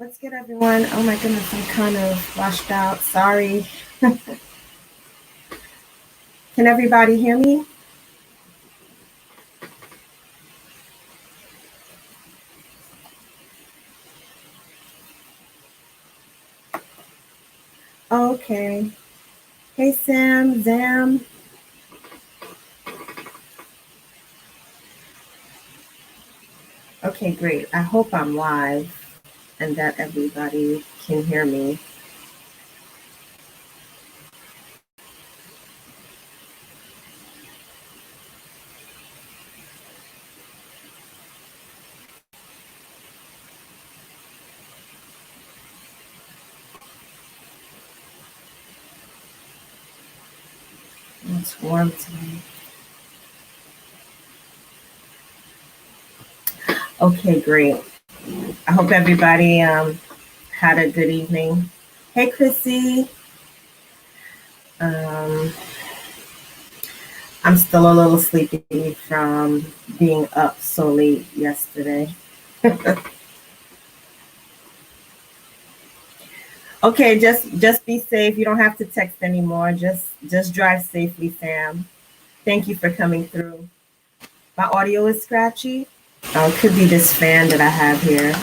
Let's get everyone. Oh my goodness, I'm kind of washed out. Sorry. Can everybody hear me? Okay. Hey, Sam, Zam. Okay, great. I hope I'm live and that everybody can hear me. It's warm today. Okay, great. I hope everybody had a good evening. Hey, Chrissy. I'm still a little sleepy from being up so late yesterday. Okay, just be safe. You don't have to text anymore. Just drive safely, Sam. Thank you for coming through. My audio is scratchy. Oh, it could be this fan that I have here.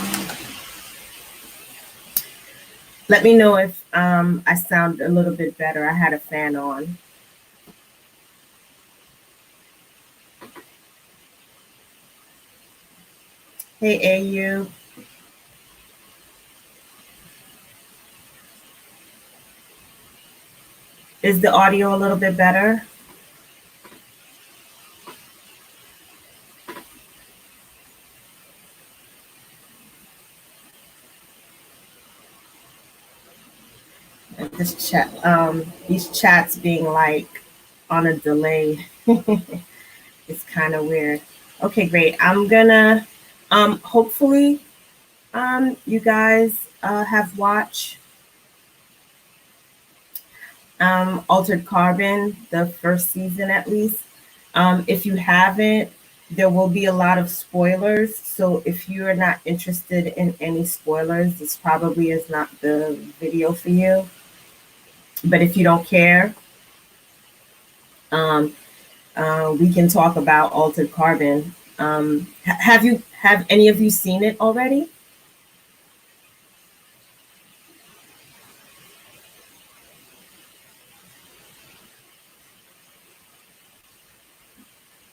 Let me know if I sound a little bit better. I had a fan on. Hey, AU. Is the audio a little bit better? This chat, these chats being like on a delay. It's kind of weird. Okay, great. I'm gonna hopefully you guys have watched Altered Carbon, the first season at least. If you haven't, there will be a lot of spoilers. So if you are not interested in any spoilers, this probably is not the video for you. But if you don't care, we can talk about Altered Carbon. Have any of you seen it already?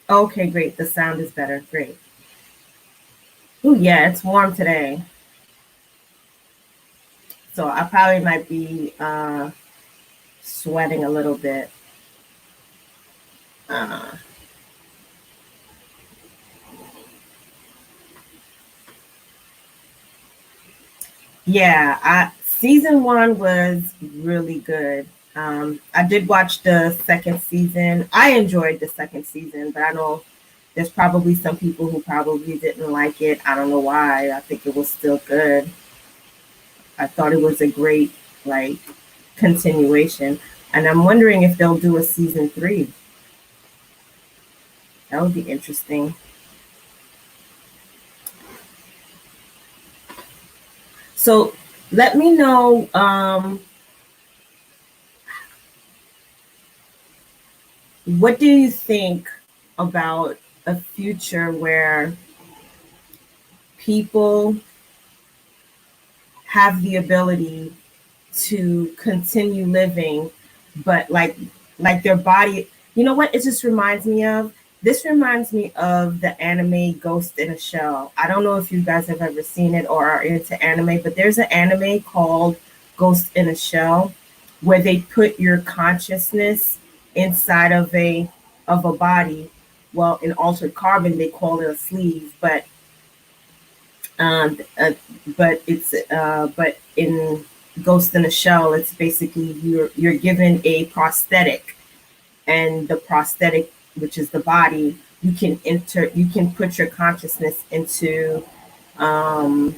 Okay, great. The sound is better. Great. Oh yeah, it's warm today. So I probably might be sweating a little bit. Uh, yeah, season one was really good. I did watch the second season. I enjoyed the second season, but I know there's probably some people who probably didn't like it. I don't know why. I think it was still good. I thought it was a great like continuation, and I'm wondering if they'll do a season three. That would be interesting. So let me know. What do you think about a future where people have the ability to continue living, but like their body? You know what? It just reminds me of. This reminds me of the anime Ghost in a Shell. I don't know if you guys have ever seen it or are into anime, but there's an anime called Ghost in a Shell where they put your consciousness inside of a body. Well, in Altered Carbon, they call it a sleeve, um, uh, but in Ghost in a Shell, it's basically you're given a prosthetic, and the prosthetic, which is the body, you can put your consciousness um,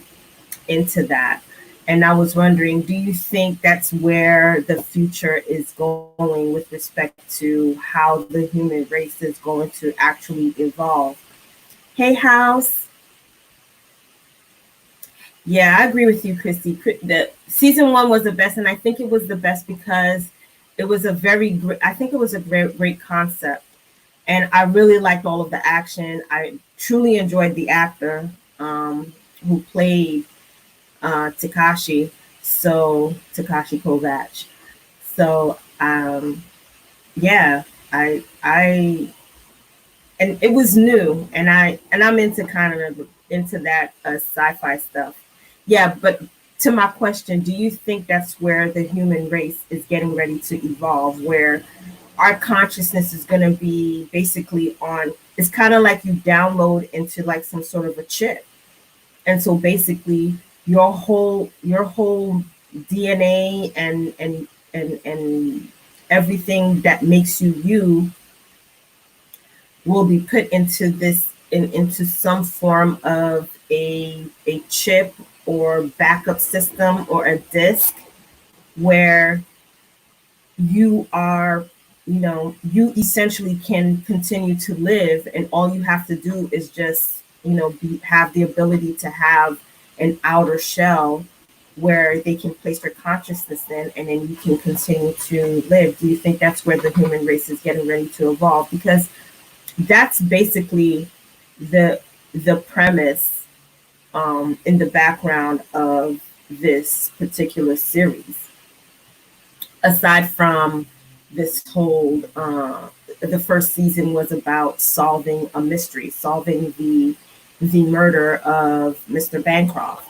into that. And I was wondering, do you think that's where the future is going with respect to how the human race is going to actually evolve? Hey, House. Yeah, I agree with you, Christy. The season one was the best, and I think it was the best because it was a very I think it was a great concept, and I really liked all of the action. I truly enjoyed the actor who played Takashi, so Takashi Kovacs. So yeah, I and it was new, and I'm into kind of into that sci-fi stuff. Yeah, but to my question, do you think that's where the human race is getting ready to evolve, where our consciousness is going to be basically on? It's kind of like you download into like some sort of a chip, and so basically your whole DNA and everything that makes you you will be put into into some form of a chip or backup system or a disk where you are, you essentially can continue to live, and all you have to do is just, have the ability to have an outer shell where they can place their consciousness in, and then you can continue to live. Do you think that's where the human race is getting ready to evolve? Because that's basically the premise in the background of this particular series. Aside from this whole, the first season was about solving a mystery, solving the murder of Mr. Bancroft.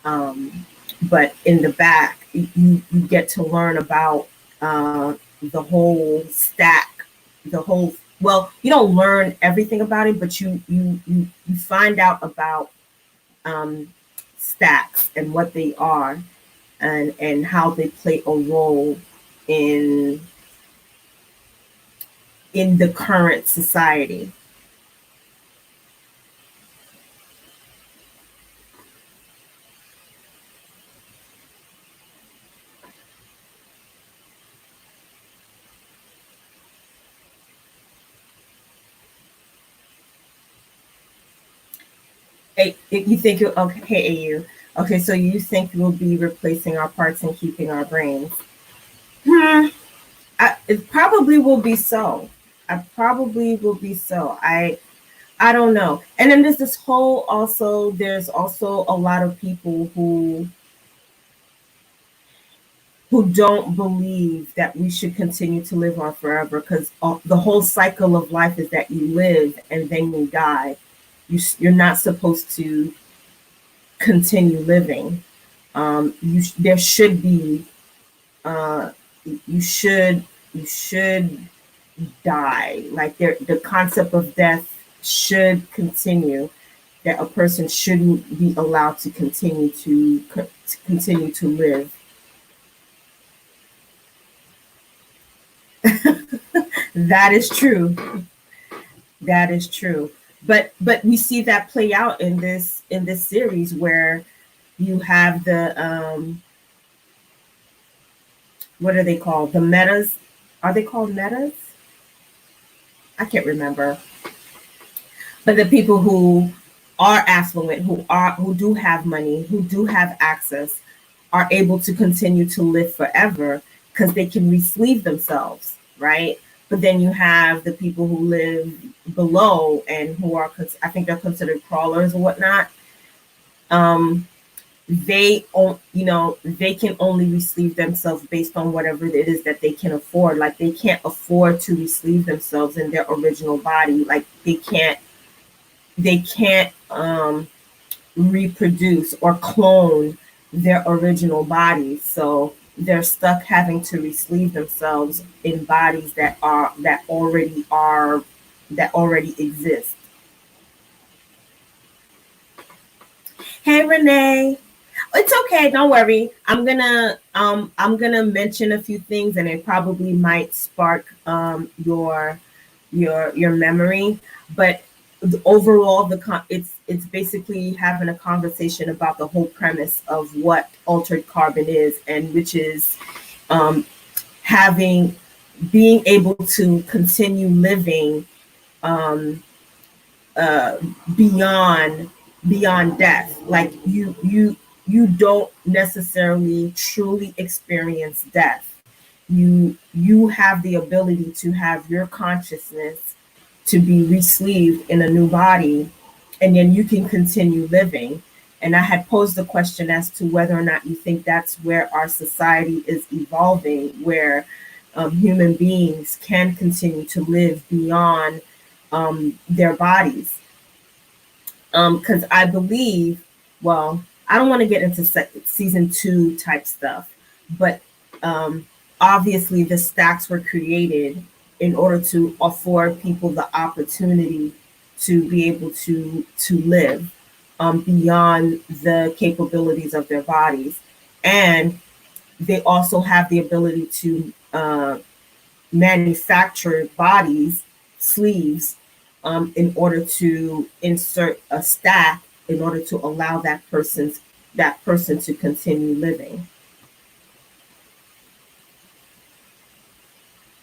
But in the back, you get to learn about the whole stack, the whole. Well, you don't learn everything about it, but you find out about stacks and what they are, and how they play a role in the current society. Hey, you think okay? Hey, AU. Okay, so you think we'll be replacing our parts and keeping our brains? It probably will be so. I probably will be so. I don't know. And then there's this whole also. There's also a lot of people who don't believe that we should continue to live on forever, because the whole cycle of life is that you live and then you die. You're not supposed to continue living. There should be you should die. Like the concept of death should continue. That a person shouldn't be allowed to continue to live. That is true. That is true. But we see that play out in this series where you have the what are they called? The metas? Are they called metas? I can't remember. But the people who are affluent, who do have money, who do have access, are able to continue to live forever because they can re-sleeve themselves, right? But then you have the people who live below and who are, I think they're considered crawlers or whatnot. They can only re-sleeve themselves based on whatever it is that they can afford. Like they can't afford to re-sleeve themselves in their original body. Like they can't reproduce or clone their original bodies. So they're stuck having to re-sleeve themselves in bodies that already exist. Hey Renee. It's okay, don't worry. I'm gonna mention a few things, and it probably might spark your memory. But overall, it's basically having a conversation about the whole premise of what altered carbon is, and which is being able to continue living beyond death. Like you don't necessarily truly experience death. You have the ability to have your consciousness to be re-sleeved in a new body, and then you can continue living. And I had posed the question as to whether or not you think that's where our society is evolving, where human beings can continue to live beyond their bodies. Because I believe, well, I don't want to get into season 2 type stuff, but obviously the stacks were created in order to afford people the opportunity to be able to live beyond the capabilities of their bodies. And they also have the ability to manufacture bodies, sleeves, in order to insert a stack in order to allow that person to continue living.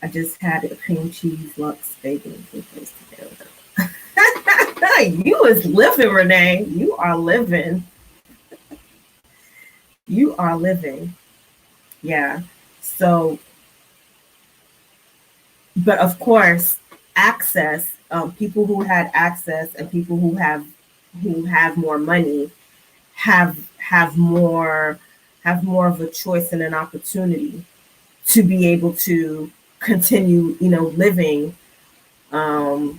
I just had a cream cheese Lux bagel place together. You is living, Renee. You are living. You are living. Yeah. So, but of course, access, people who had access and people who have more money have more of a choice and an opportunity to be able to continue, living, and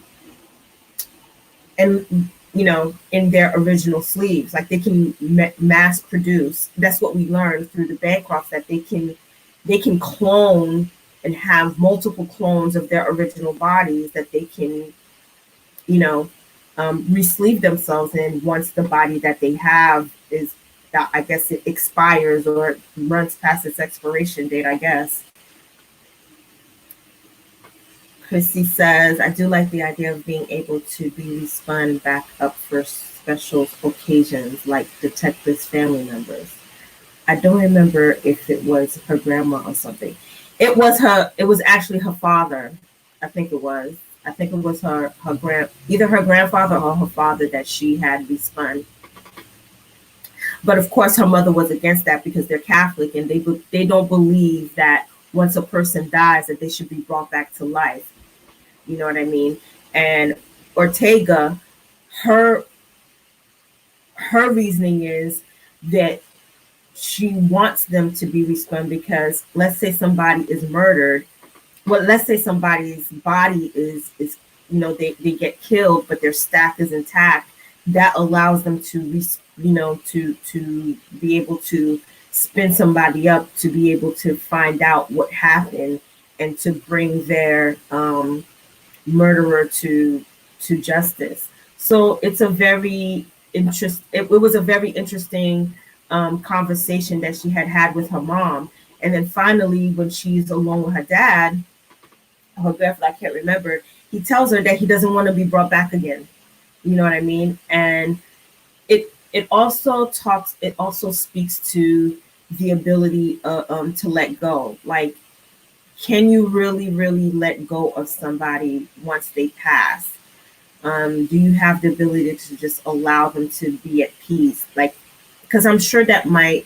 in their original sleeves. Like they can mass produce. That's what we learned through the Bancrofts, that they can clone and have multiple clones of their original bodies that they can, re-sleeve themselves in once the body that they have is, I guess, it expires or it runs past its expiration date, I guess. Chrissy says, I do like the idea of being able to be respun back up for special occasions like detectives' family members. I don't remember if it was her grandma or something. It was actually her father. I think it was either her grandfather or her father that she had respun. But of course, her mother was against that because they're Catholic and they don't believe that once a person dies that they should be brought back to life. You know what I mean? And Ortega, her reasoning is that she wants them to be respun because let's say somebody is murdered. Well, let's say somebody's body is they get killed, but their stack is intact. That allows them to to be able to spin somebody up, to be able to find out what happened and to bring their murderer to justice. So it's a very it was a very interesting conversation that she had with her mom. And then finally, when she's alone with her dad, her grandfather, I can't remember, he tells her that he doesn't want to be brought back again. You know what I mean? And it also speaks to the ability to let go. Like, can you really, really let go of somebody once they pass? Do you have the ability to just allow them to be at peace? Like, because I'm sure that might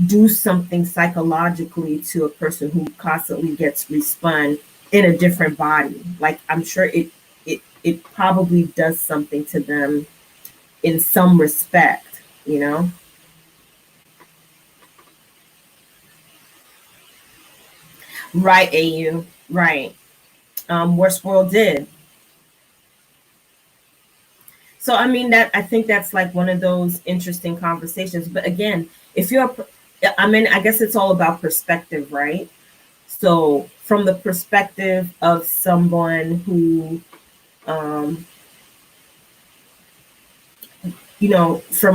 do something psychologically to a person who constantly gets respun in a different body. Like, I'm sure it probably does something to them in some respect, Right, AU, right. Westworld did. So, I mean, I think that's like one of those interesting conversations. But again, I guess it's all about perspective, right? So from the perspective of someone who, from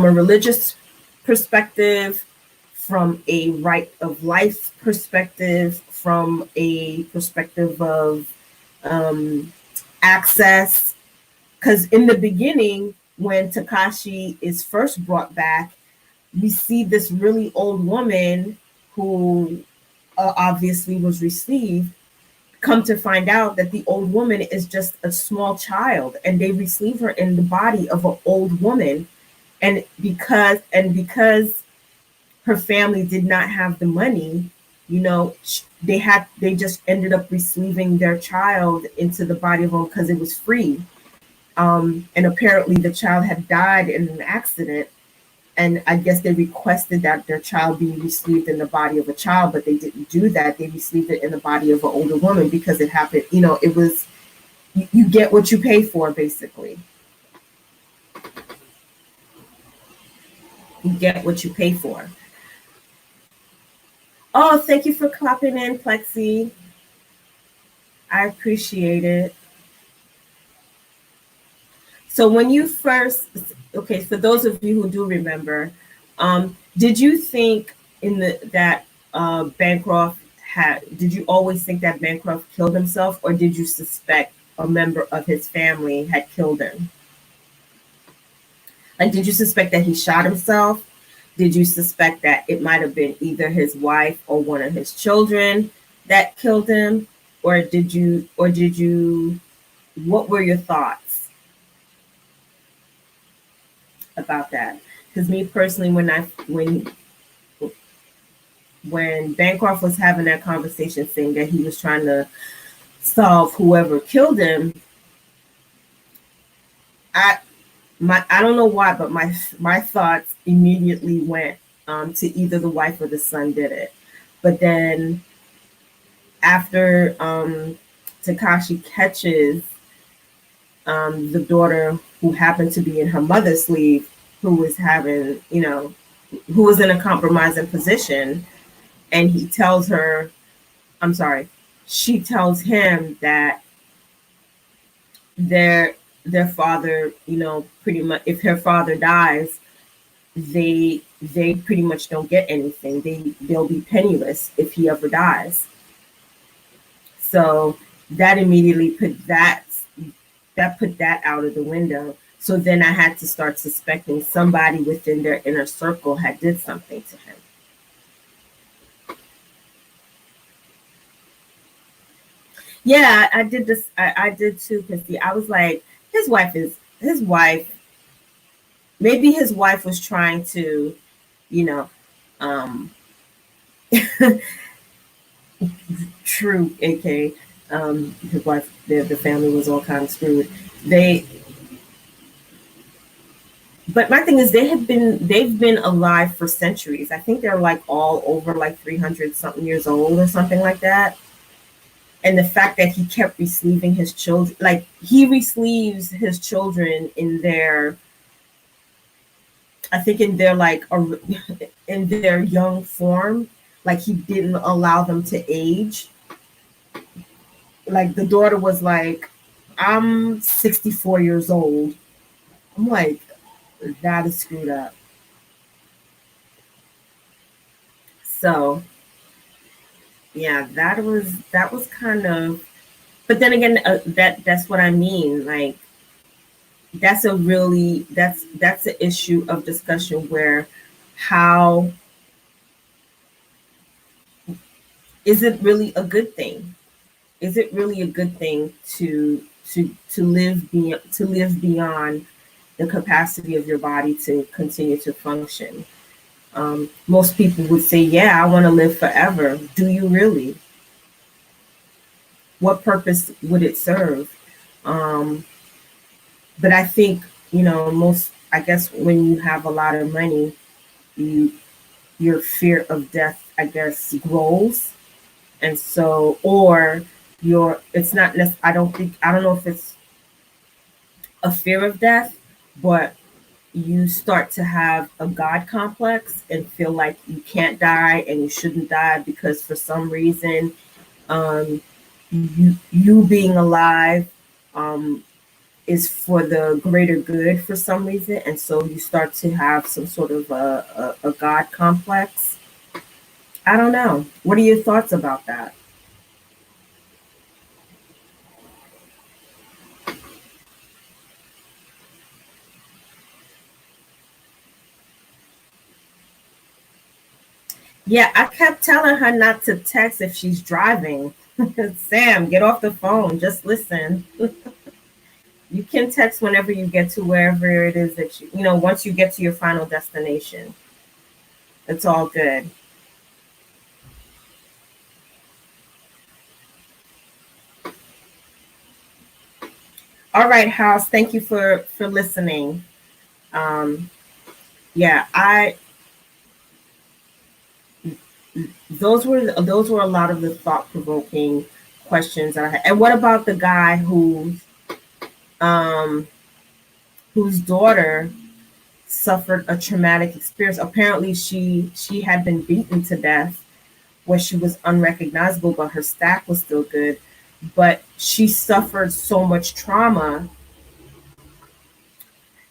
a religious perspective, from a right of life perspective, from a perspective of access. Because in the beginning, when Takashi is first brought back, we see this really old woman who obviously was received, come to find out that the old woman is just a small child, and they receive her in the body of an old woman. And because her family did not have the money, you know, they just ended up receiving their child into the body of home because it was free. And apparently the child had died in an accident, and I guess they requested that their child be received in the body of a child, but they didn't do that. They received it in the body of an older woman because it happened, you know, it was, you get what you pay for, basically. You get what you pay for. Oh, thank you for clapping in, Plexi. I appreciate it. So when you first, okay, for those of you who do remember, did you think that Bancroft did you always think that Bancroft killed himself, or did you suspect a member of his family had killed him? Like, did you suspect that he shot himself? Did you suspect that it might have been either his wife or one of his children that killed him? Or did you, what were your thoughts about that? Because me personally, when Bancroft was having that conversation saying that he was trying to solve whoever killed him, I don't know why, but my thoughts immediately went to either the wife or the son did it. But then after Tekashi catches the daughter who happened to be in her mother's sleeve, who was having, you know, who was in a compromising position, and he tells her, I'm sorry, she tells him that their father, you know, pretty much, if her father dies, they pretty much don't get anything. They'll be penniless if he ever dies. So that immediately put that out of the window. So then I had to start suspecting somebody within their inner circle had did something to him. Yeah, I did this. I did too, because I was like, his wife. Maybe his wife was trying to, you know, true, AK. His wife, the family was all kind of screwed. But my thing is, they've been alive for centuries. I think they're like all over like 300 something years old or something like that. And the fact that he kept receiving his children, like he receives his children in their, I think in their like in their young form, like he didn't allow them to age. Like the daughter was like, I'm 64 years old. I'm like, that is screwed up. So yeah, that was kind of, but then again, that's what I mean. Like, that's an issue of discussion where, how is it really a good thing? Is it really a good thing to live beyond the capacity of your body to continue to function? Most people would say, yeah, I want to live forever. Do you really? What purpose would it serve? But I think, you know, I guess when you have a lot of money, your fear of death, I guess, grows. And so, or it's not, I don't know if it's a fear of death, but you start to have a God complex and feel like you can't die and you shouldn't die because for some reason, you being alive is for the greater good for some reason. And so you start to have some sort of a God complex. I don't know. What are your thoughts about that? Yeah, I kept telling her not to text if she's driving. Sam, get off the phone. Just listen. You can text whenever you get to wherever it is that you know, once you get to your final destination. It's all good. All right, House. Thank you for listening. Um, yeah, I those were a lot of the thought provoking questions I had. And what about the guy um, whose daughter suffered a traumatic experience? Apparently, she had been beaten to death where she was unrecognizable, but her stack was still good. But she suffered so much trauma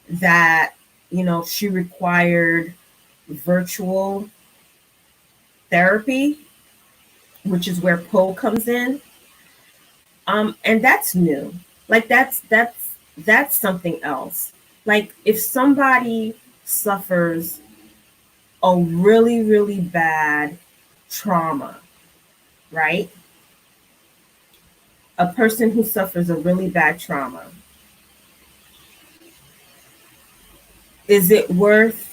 that she required virtual therapy, which is where Poe comes in. And that's new. Like that's something else. Like if somebody suffers a really, really bad trauma, right? A person who suffers a really bad trauma, is it worth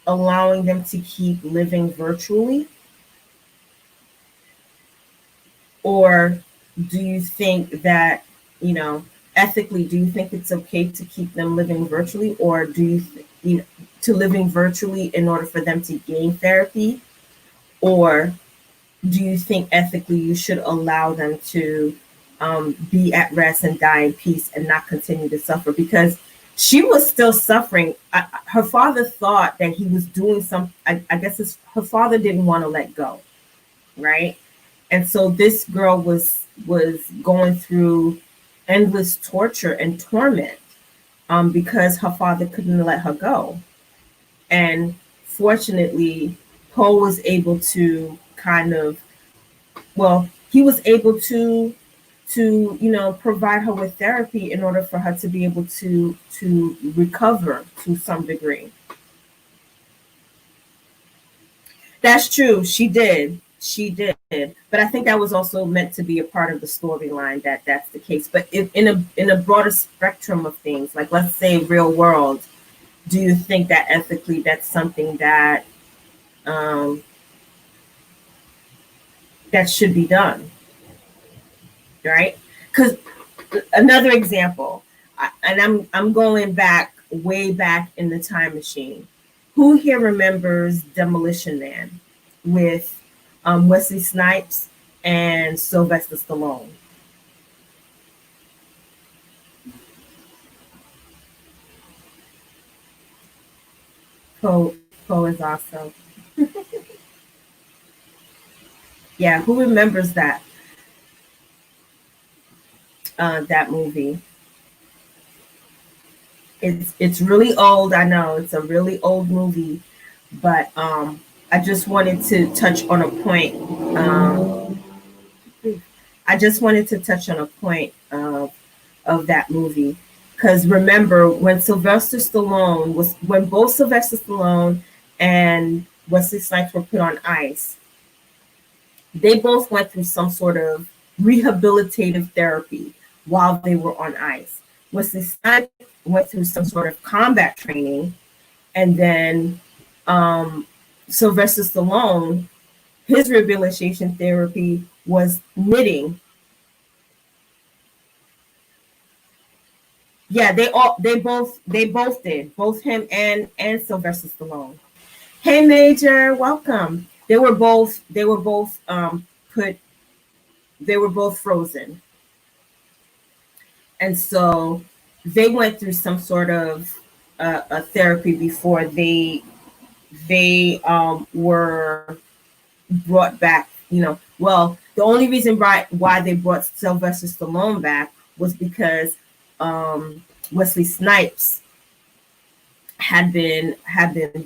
allowing them to keep living virtually? Or do you think that, ethically, do you think it's okay to keep them living virtually? Or do to living virtually in order for them to gain therapy? Or do you think ethically you should allow them to be at rest and die in peace and not continue to suffer? Because she was still suffering. Her father thought that he was doing something. I guess her father didn't want to let go, right? And so this girl was going through endless torture and torment because her father couldn't let her go. And fortunately, Poe was able to he was able to provide her with therapy in order for her to be able to recover to some degree. That's true. She did. But I think that was also meant to be a part of the storyline, that's the case. But in a broader spectrum of things, like let's say real world, do you think that ethically that's something that that should be done, right? Because another example, and I'm going back way back in the time machine. Who here remembers Demolition Man with Wesley Snipes and Sylvester Stallone? Poe is awesome. Yeah, who remembers that that movie? It's really old. I know it's a really old movie, but I just wanted to touch on a point. I just wanted to touch on a point of that movie, because remember when both Sylvester Stallone and Wesley Snipes were put on ice, they both went through some sort of rehabilitative therapy while they were on ice. Wesley Snipes went through some sort of combat training, and then Sylvester Stallone, his rehabilitation therapy was knitting. Yeah, they both did, both him and Sylvester Stallone. Hey Major, welcome. Put they were both frozen. And so they went through some sort of a therapy before they were brought back. Well, the only reason why they brought Sylvester Stallone back was because Wesley Snipes had been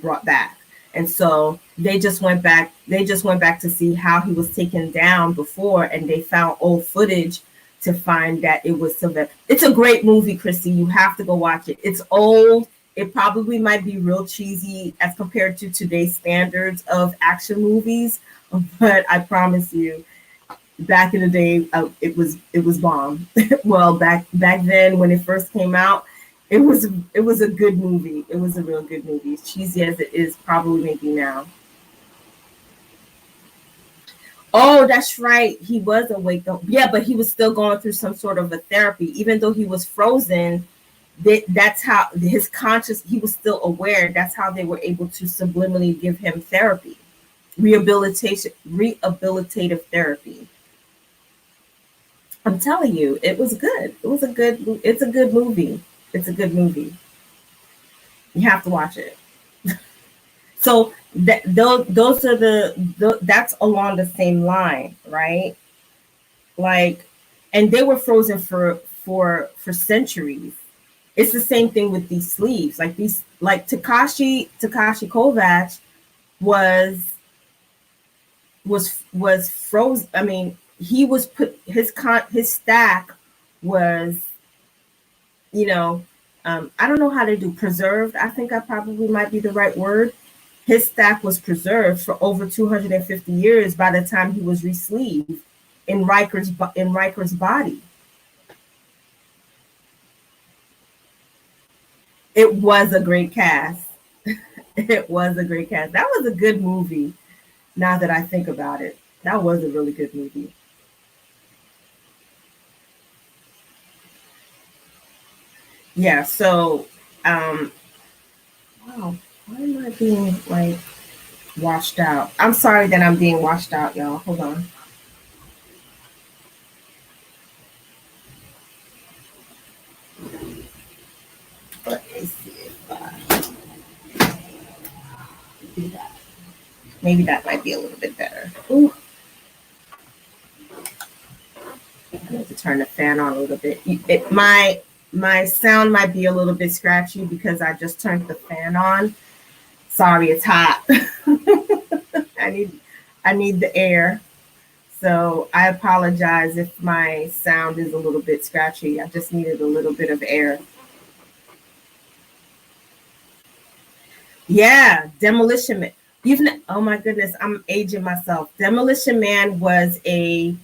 brought back. And so they just went back to see how he was taken down before, and they found old footage to find that it was Sylvester. It's a great movie, Chrissy. You have to go watch it. It's old. It probably might be real cheesy as compared to today's standards of action movies, but I promise you, back in the day, it was bomb. Well, back then when it first came out, it was a good movie. It was a real good movie. As cheesy as it is, probably maybe now. Oh, that's right. He was awake though. Yeah, but he was still going through some sort of a therapy, even though he was frozen. That's how his conscious. He was still aware. That's how they were able to subliminally give him therapy, rehabilitative therapy. I'm telling you, it was good. It was a good. It's a good movie. It's a good movie. You have to watch it. So those are that's along the same line, right? Like, and they were frozen for centuries. It's the same thing with these sleeves. Like these, like Takashi Kovacs was frozen. I mean, he was put his stack was, you know, I don't know how to do preserved. I think I probably might be the right word. His stack was preserved for over 250 years by the time he was re-sleeved in Riker's body. It was a great cast. It was a great cast. That was a good movie. Now that I think about it, that was a really good movie. Yeah. So, wow, why am I being like washed out? I'm sorry that I'm being washed out, y'all. Hold on. Let me see if I do that. Maybe that might be a little bit better. Ooh. I need to turn the fan on a little bit. My sound might be a little bit scratchy because I just turned the fan on. Sorry, it's hot. I need the air. So I apologize if my sound is a little bit scratchy. I just needed a little bit of air. Yeah, Demolition Man. Oh my goodness, I'm aging myself. Demolition Man was a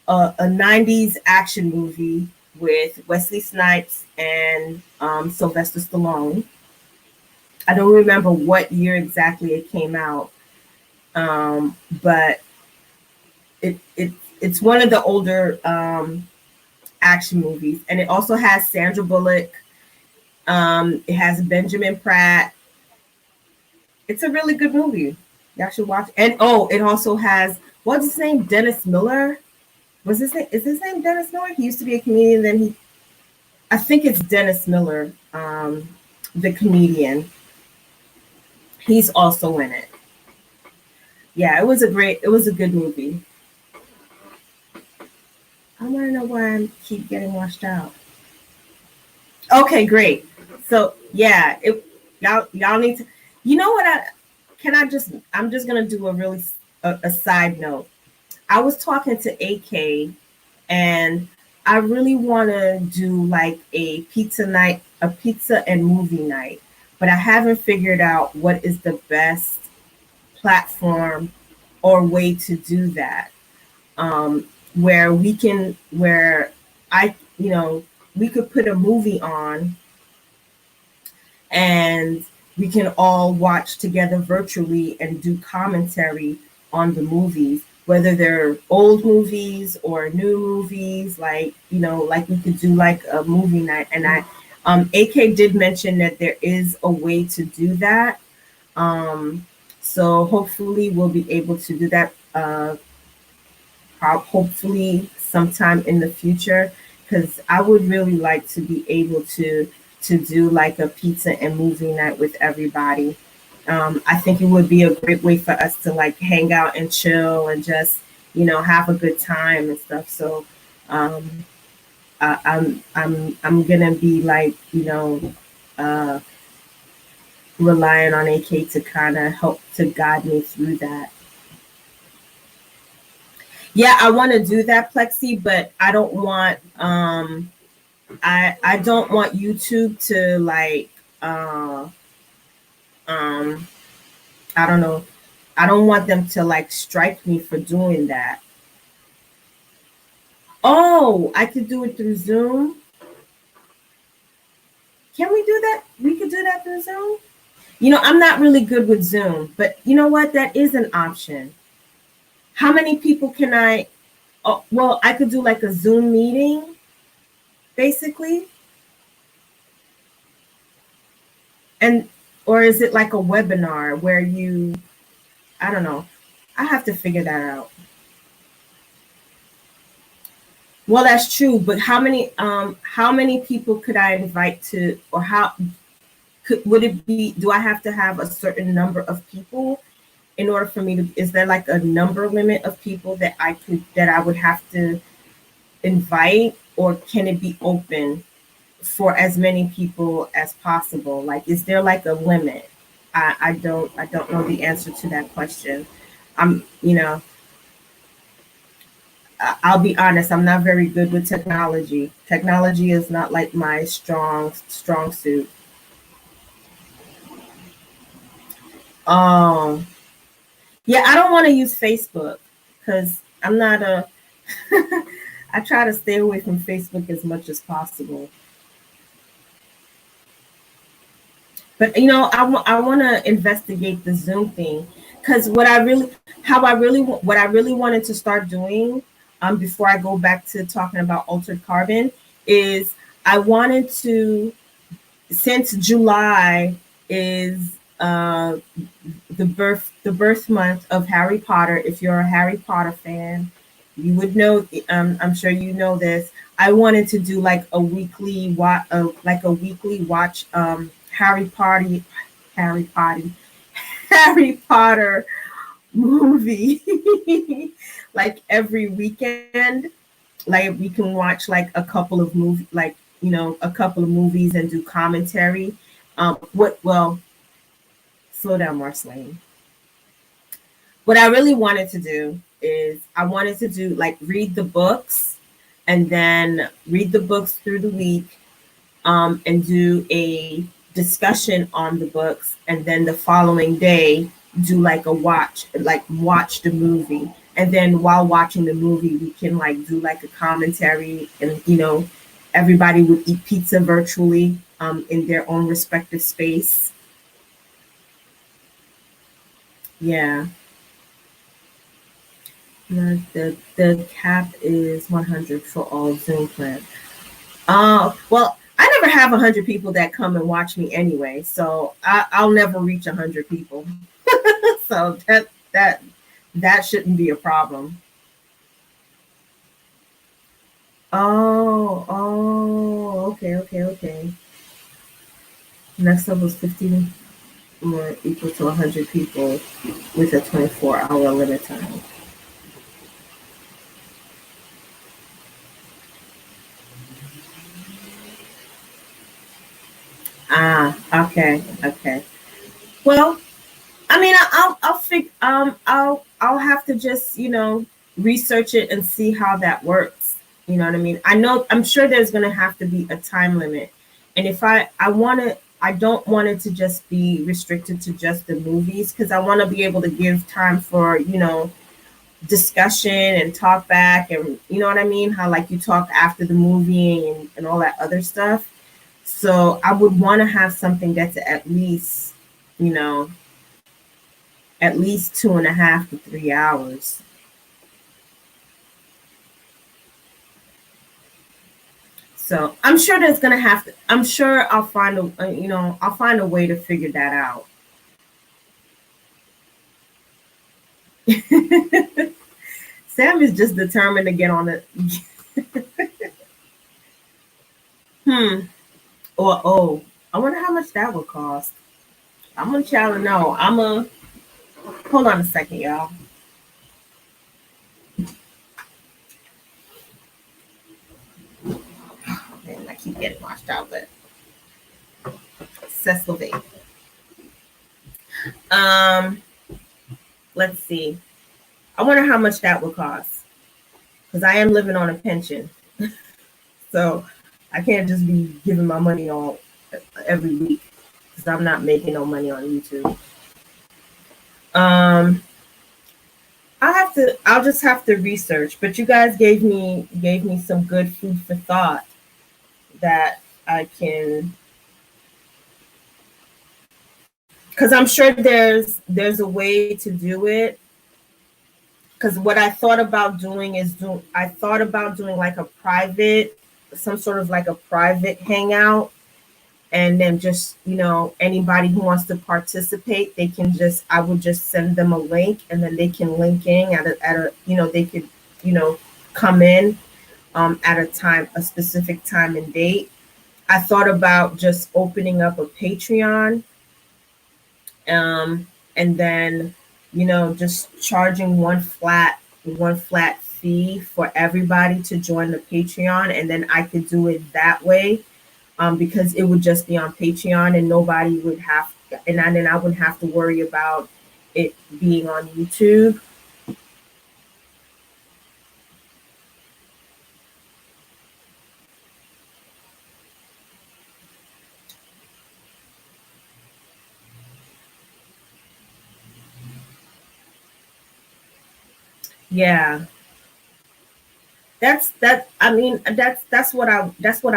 90s action movie with Wesley Snipes and Sylvester Stallone. I don't remember what year exactly it came out, but it's one of the older action movies, and it also has Sandra Bullock. It has Benjamin Pratt. It's a really good movie. Y'all should watch. And oh, it also has, what's his name? Dennis Miller. Is his name Dennis Miller? He used to be a comedian. I think it's Dennis Miller, the comedian. He's also in it. Yeah, it was a good movie. I want to know why I keep getting washed out. Okay, great. So yeah, y'all need to. You know what? I'm just gonna do a side note. I was talking to AK, and I really want to do like a pizza and movie night, but I haven't figured out what is the best platform or way to do that. Where we could put a movie on and we can all watch together virtually and do commentary on the movies, whether they're old movies or new movies, like we could do like a movie night. And AK did mention that there is a way to do that. So hopefully we'll be able to do that. Hopefully sometime in the future, because I would really like to be able to do like a pizza and movie night with everybody. I think it would be a great way for us to like hang out and chill and just have a good time and stuff. So I'm gonna be like relying on AK to kind of help to guide me through that. Yeah, I want to do that, Plexi, but I don't want I don't want YouTube to like I don't know. I don't want them to like strike me for doing that. Oh, I could do it through Zoom. Can we do that? We could do that through Zoom. You know, I'm not really good with Zoom, but you know what? That is an option. How many people can I? Oh, well, I could do like a Zoom meeting, basically, and or is it like a webinar where you? I don't know. I have to figure that out. Well, that's true, but how many people could I invite to, or how would it be? Do I have to have a certain number of people in order for me to? Is there like a number limit of people that I would have to invite, or can it be open for as many people as possible? Like, is there like a limit? I don't know the answer to that question. I'm, you know, I'll be honest, I'm not very good with technology. Technology is not like my strong suit. Um, yeah, I don't want to use Facebook because I'm not a. I try to stay away from Facebook as much as possible. But you know, I want to investigate the Zoom thing because what I really wanted to start doing, before I go back to talking about altered carbon, is I wanted to, since July is the birth month of Harry Potter. If you're a Harry Potter fan, you would know. I'm sure you know this. I wanted to do like a weekly watch Harry Potter Harry Potter movie like every weekend. Like we can watch like a couple of movies, like a couple of movies and do commentary. What well Slow down, Marceline. What I really wanted to do is I wanted to do like read the books and then read the books through the week, and do a discussion on the books, and then the following day do like watch the movie, and then while watching the movie we can like do like a commentary, and everybody would eat pizza virtually, in their own respective space. Yeah. The cap is 100 for all Zoom plans. Well, I never have 100 people that come and watch me anyway, so I'll never reach 100 people. So that shouldn't be a problem. Okay. Next up was 15 more equal to 100 people with a 24-hour limit time. Okay. Well, I mean, I'll have to just research it and see how that works. You know what I mean? I'm sure there's gonna have to be a time limit, and if I don't want it to just be restricted to just the movies, because I want to be able to give time for discussion and talk back, and you know what I mean? How like you talk after the movie and all that other stuff. So I would want to have something that's you know, at least 2.5 to 3 hours. So I'm sure there's gonna have to. I'm sure I'll find I'll find a way to figure that out. Sam is just determined to get on it. Or I wonder how much that would cost. I'm gonna try to know. Hold on a second, y'all. Man, I keep getting washed out, but Cecil B. Let's see. I wonder how much that would cost, because I am living on a pension, so I can't just be giving my money all every week, because I'm not making no money on YouTube. I'll just have to research, but you guys gave me some good food for thought that I can because I'm sure there's a way to do it. Because what I thought about doing is I thought about doing like a private, some sort of like a private hangout, and then just, you know, anybody who wants to participate, they can just, I would just send them a link, and then they can link in at a you know, they could, you know, come in at a specific time and date. I thought about just opening up a Patreon, and then, you know, just charging one flat fee for everybody to join the Patreon, and then I could do it that way, because it would just be on Patreon, and nobody would have, and then I wouldn't have to worry about it being on YouTube. Yeah, I mean, that's what I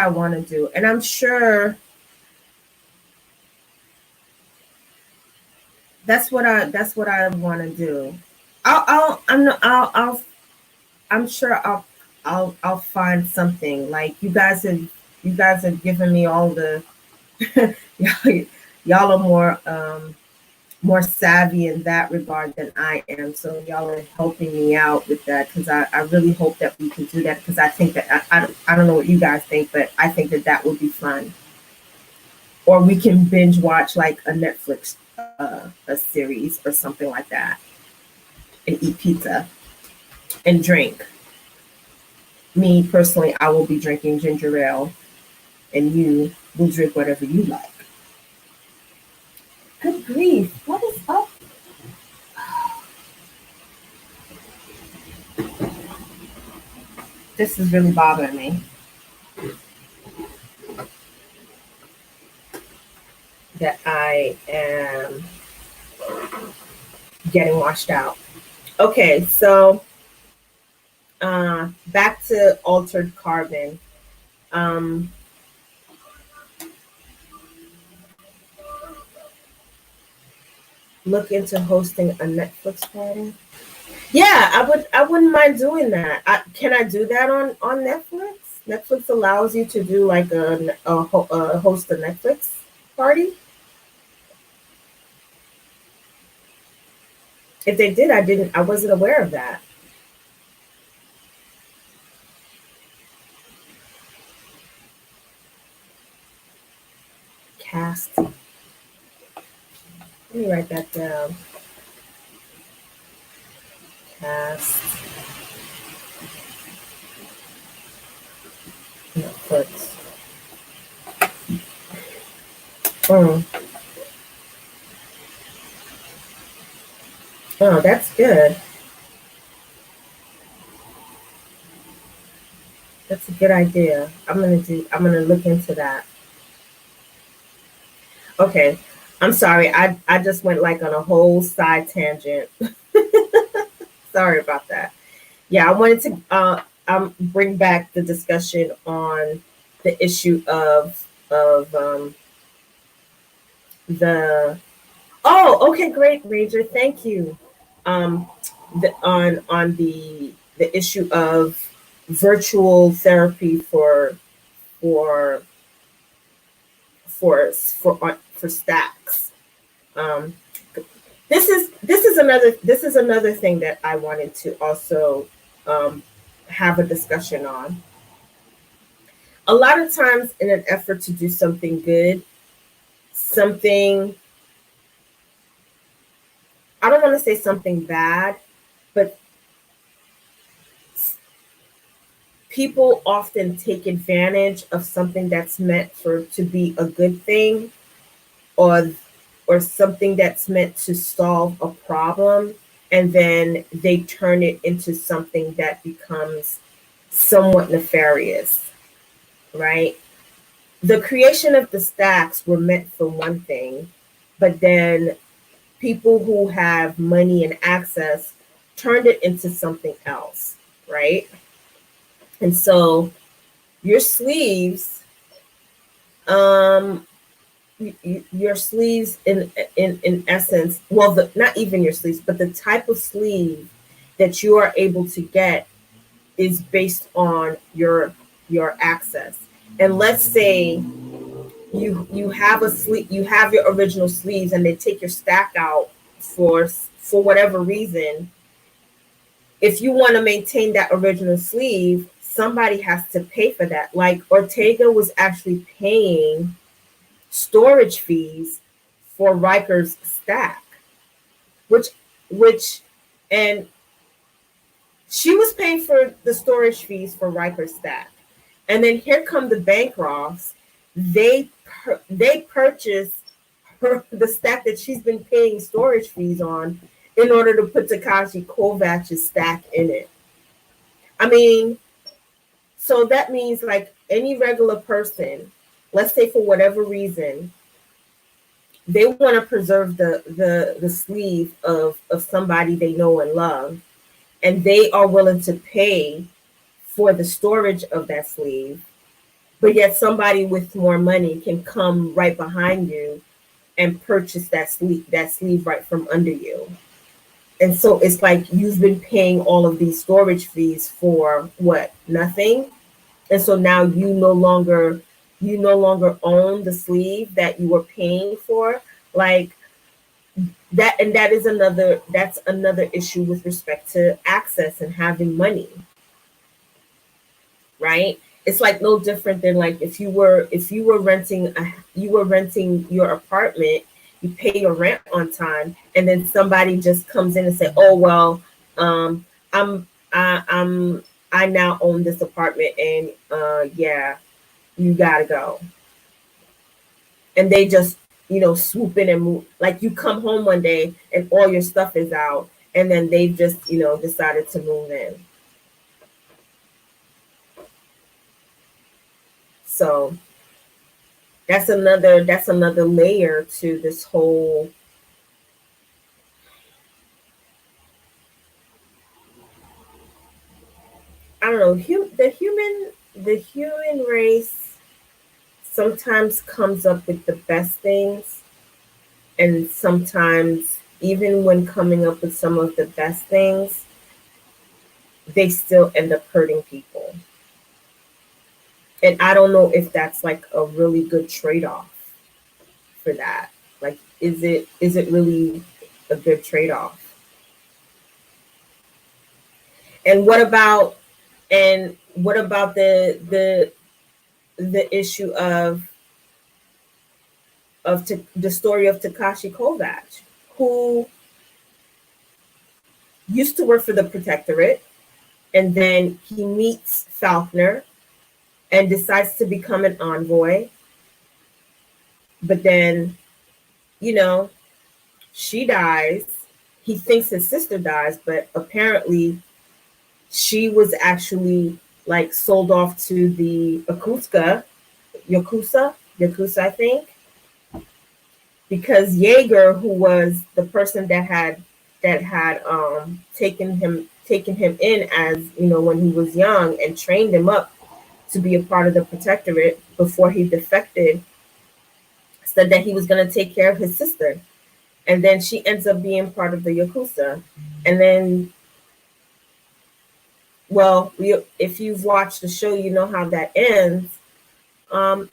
want to do, and I'm sure that's what I want to do. I'll I'm not, I'll I'm sure I'll find something. Like you guys have given me all the y'all, y'all are more savvy in that regard than I am. So y'all are helping me out with that, because I really hope that we can do that, because I think that I don't know what you guys think, but I think that that would be fun. Or we can binge watch like a Netflix a series or something like that, and eat pizza and drink. Me personally, I will be drinking ginger ale, and you will drink whatever you like. Good grief, what is up? This is really bothering me, that I am getting washed out. Okay, so back to altered carbon. Um, look into hosting a Netflix party. Yeah, I wouldn't mind doing that. Can I do that on Netflix? Netflix allows you to do like a host a Netflix party. If they did, I wasn't aware of that. Cast. Let me write that down. Cast. Netflix. Oh. Oh, that's good. That's a good idea. I'm gonna look into that. Okay. I'm sorry. I just went like on a whole side tangent. Sorry about that. Yeah, I wanted to bring back the discussion on the issue of the. Oh, okay, great, Ranger. Thank you. Um, on the issue of virtual therapy for for stacks. Um, this is another thing that I wanted to also have a discussion on. A lot of times, in an effort to do something good, something, I don't want to say something bad, but people often take advantage of something that's meant to be a good thing, or something that's meant to solve a problem, and then they turn it into something that becomes somewhat nefarious, right? The creation of the stacks were meant for one thing, but then people who have money and access turned it into something else, right? And so your sleeves, your sleeves in essence, well, not even your sleeves, but the type of sleeve that you are able to get is based on your access. And let's say you have a sleeve, you have your original sleeves, and they take your stack out for whatever reason. If you want to maintain that original sleeve, somebody has to pay for that. Like Ortega was actually paying storage fees for Riker's stack, which which and she was paying for the storage fees for Riker's stack. And then here come the Bancrofts. They purchase the stack that she's been paying storage fees on in order to put Takashi Kovacs's stack in it. I mean, so that means like any regular person, let's say for whatever reason, they want to preserve the sleeve of somebody they know and love, and they are willing to pay for the storage of that sleeve, but yet somebody with more money can come right behind you and purchase that sleeve right from under you. And so it's like you've been paying all of these storage fees for what? Nothing. And so now you no longer own the sleeve that you were paying for. Like that, and that's another issue with respect to access and having money. Right? It's like no different than like if you were renting your apartment, you pay your rent on time, and then somebody just comes in and say, "Oh well, I now own this apartment, and yeah, you gotta go." And they just swoop in and move. Like you come home one day and all your stuff is out, and then they just decided to move in. So that's another layer to this whole I don't know, the human race sometimes comes up with the best things, and sometimes even when coming up with some of the best things, they still end up hurting people. And I don't know if that's like a really good trade-off for that. Like, is it really a good trade-off? And what about the issue of the story of Takashi Kovacs, who used to work for the Protectorate, and then he meets Faulkner and decides to become an envoy. But then, she dies. He thinks his sister dies, but apparently she was actually like sold off to the Yakuza, I think, because Jaeger, who was the person that had taken him in as when he was young and trained him up to be a part of the Protectorate before he defected, said that he was going to take care of his sister, and then she ends up being part of the Yakuza. And then, well, if you've watched the show, you know how that ends,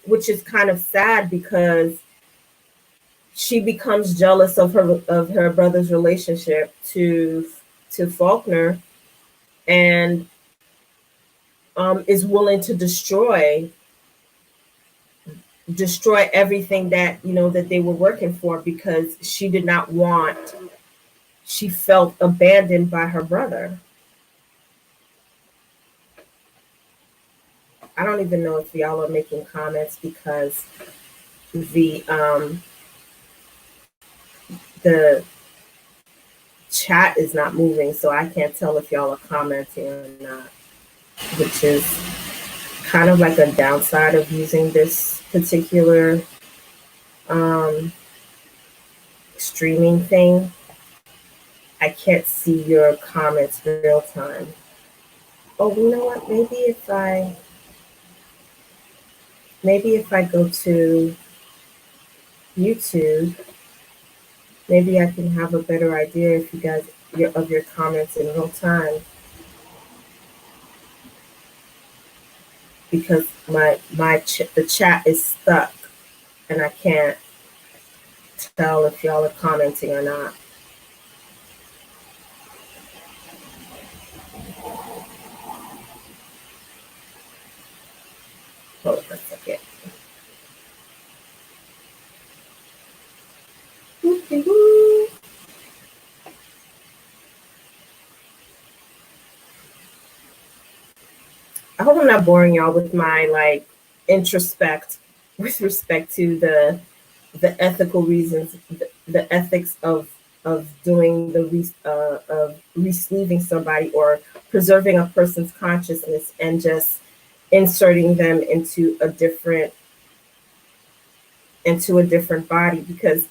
which is kind of sad because she becomes jealous of her brother's relationship to Faulkner, and is willing to destroy everything that that they were working for, because she felt abandoned by her brother. I don't even know if y'all are making comments because the chat is not moving, so I can't tell if y'all are commenting or not, which is kind of like a downside of using this particular streaming thing. I can't see your comments real time. Oh, you know what? Maybe if I go to YouTube. Maybe I can have a better idea if you guys of your comments in real time, because the chat is stuck and I can't tell if y'all are commenting or not. Hold on a second. I hope I'm not boring y'all with my like introspect with respect to the ethical reasons, the ethics of doing of resleeving somebody or preserving a person's consciousness and just inserting them into a different body, because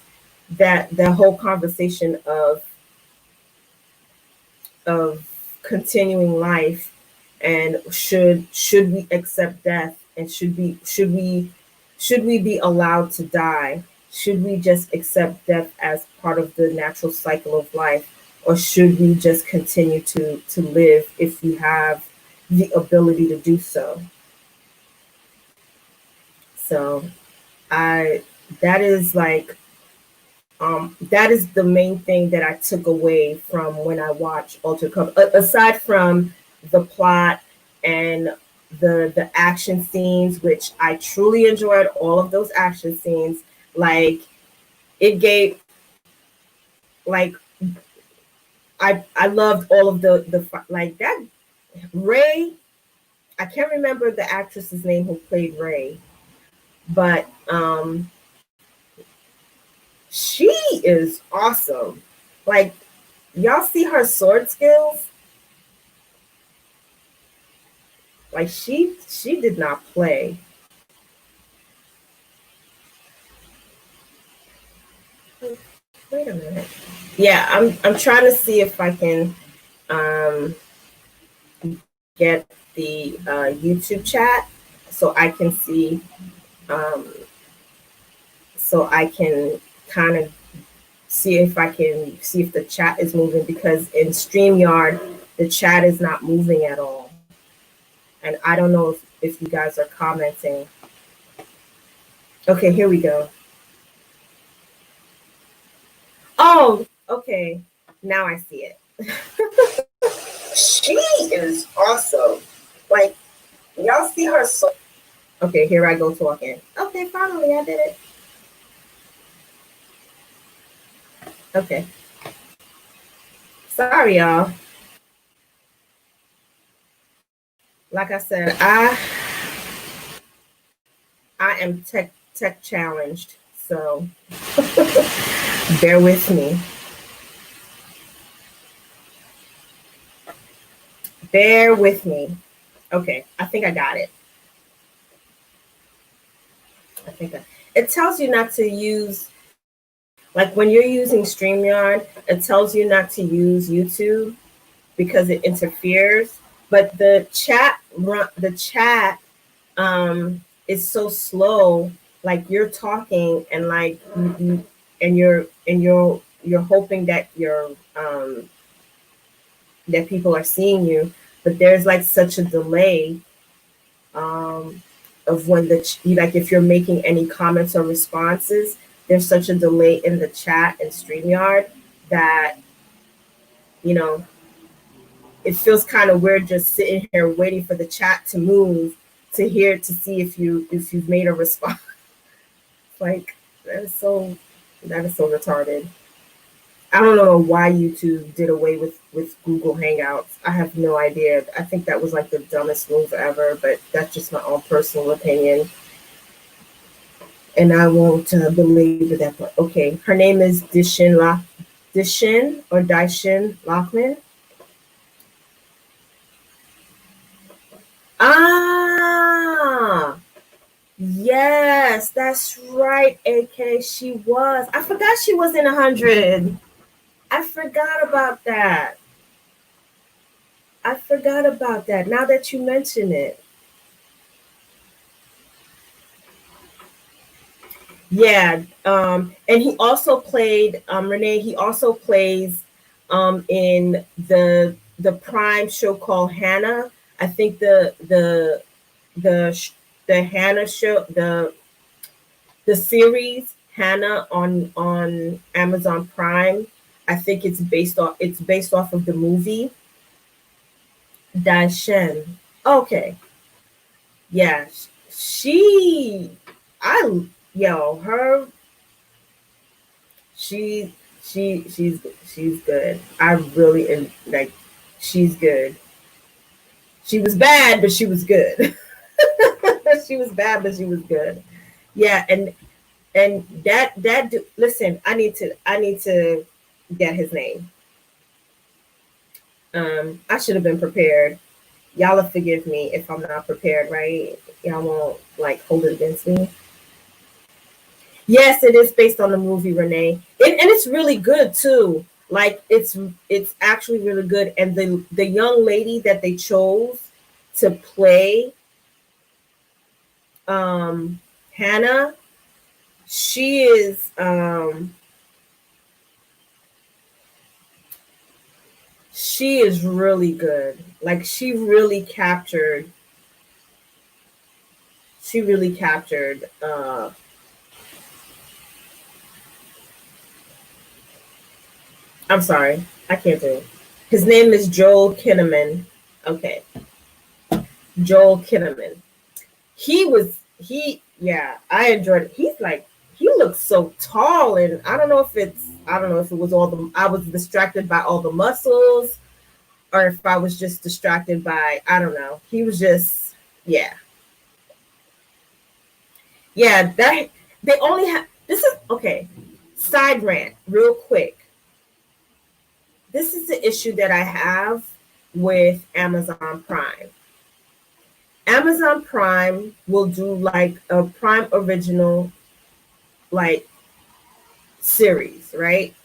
that the whole conversation of continuing life, and should we accept death, and should we be allowed to die? Should we just accept death as part of the natural cycle of life, or should we just continue to live if we have the ability to do so? So that is like that is the main thing that I took away from when I watched Altered Carbon, aside from the plot and the action scenes, which I truly enjoyed. All of those action scenes, like it gave, like I loved all of the like that. Ray, I can't remember the actress's name who played Ray, but she is awesome. Like, y'all see her sword skills? Like she did not play. Wait a minute. Yeah, I'm trying to see if I can get the YouTube chat so I can see, so I can kind of see if the chat is moving, because in StreamYard the chat is not moving at all, and I don't know if you guys are commenting. Okay, here we go. Oh, okay. Now I see it. She is awesome. Like, y'all see her so. Okay, here I go talking. Okay, finally I did it. Okay. Sorry, y'all. Like I said, I am tech challenged, so bear with me. Bear with me. Okay, I think I got it. It tells you not to use, like when you're using StreamYard, it tells you not to use YouTube because it interferes. But the chat is so slow. Like you're talking and like you're hoping that that people are seeing you, but there's like such a delay of when like if you're making any comments or responses, there's such a delay in the chat and StreamYard that, you know, it feels kind of weird just sitting here waiting for the chat to move to see if you've made a response. Like that is so retarded. I don't know why YouTube did away with Google Hangouts. I have no idea. I think that was like the dumbest move ever, but that's just my own personal opinion. And I won't belabor that. But okay, her name is Dishin Lockman. Ah, yes, that's right, AK. She was. I forgot she was in 100. I forgot about that. Now that you mention it. Yeah, and he also played Renee. He also plays in the Prime show called Hannah. I think the the Hannah show, the series Hannah on Amazon Prime. I think it's based off of the movie Daishen. Okay, yeah, she I yo her she she's good. I really like she's good. She was bad, but she was good. She was bad, but she was good. Yeah, and listen, I need to get his name. I should have been prepared. Y'all will forgive me if I'm not prepared, right? Y'all won't like hold it against me. Yes, it is based on the movie Renee, and it's really good too. Like it's actually really good, and the young lady that they chose to play Hannah, she is she is really good. Like she really captured I'm sorry, I can't do it. His name is Joel Kinnaman. Okay, Joel Kinnaman. Yeah, I enjoyed it. He looks so tall, and I don't know if it was all the I was distracted by all the muscles, or if I was just distracted by I don't know. He was just yeah. Yeah, that they only have this is okay. Side rant, real quick. This is the issue that I have with Amazon Prime. Amazon Prime will do like a Prime original like series, right?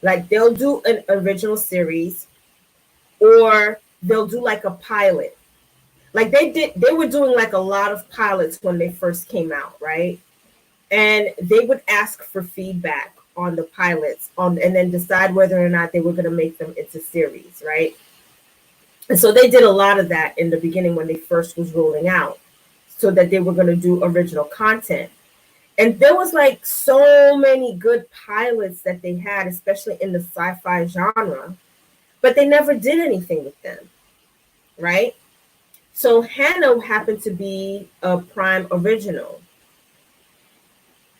Like they'll do an original series or they'll do like a pilot. Like they were doing like a lot of pilots when they first came out, right? And they would ask for feedback on the pilots on and then decide whether or not they were going to make them into series, right? And so they did a lot of that in the beginning when they first was rolling out so that they were going to do original content. And there was like so many good pilots that they had, especially in the sci-fi genre, but they never did anything with them, right? So Hannah happened to be a Prime original.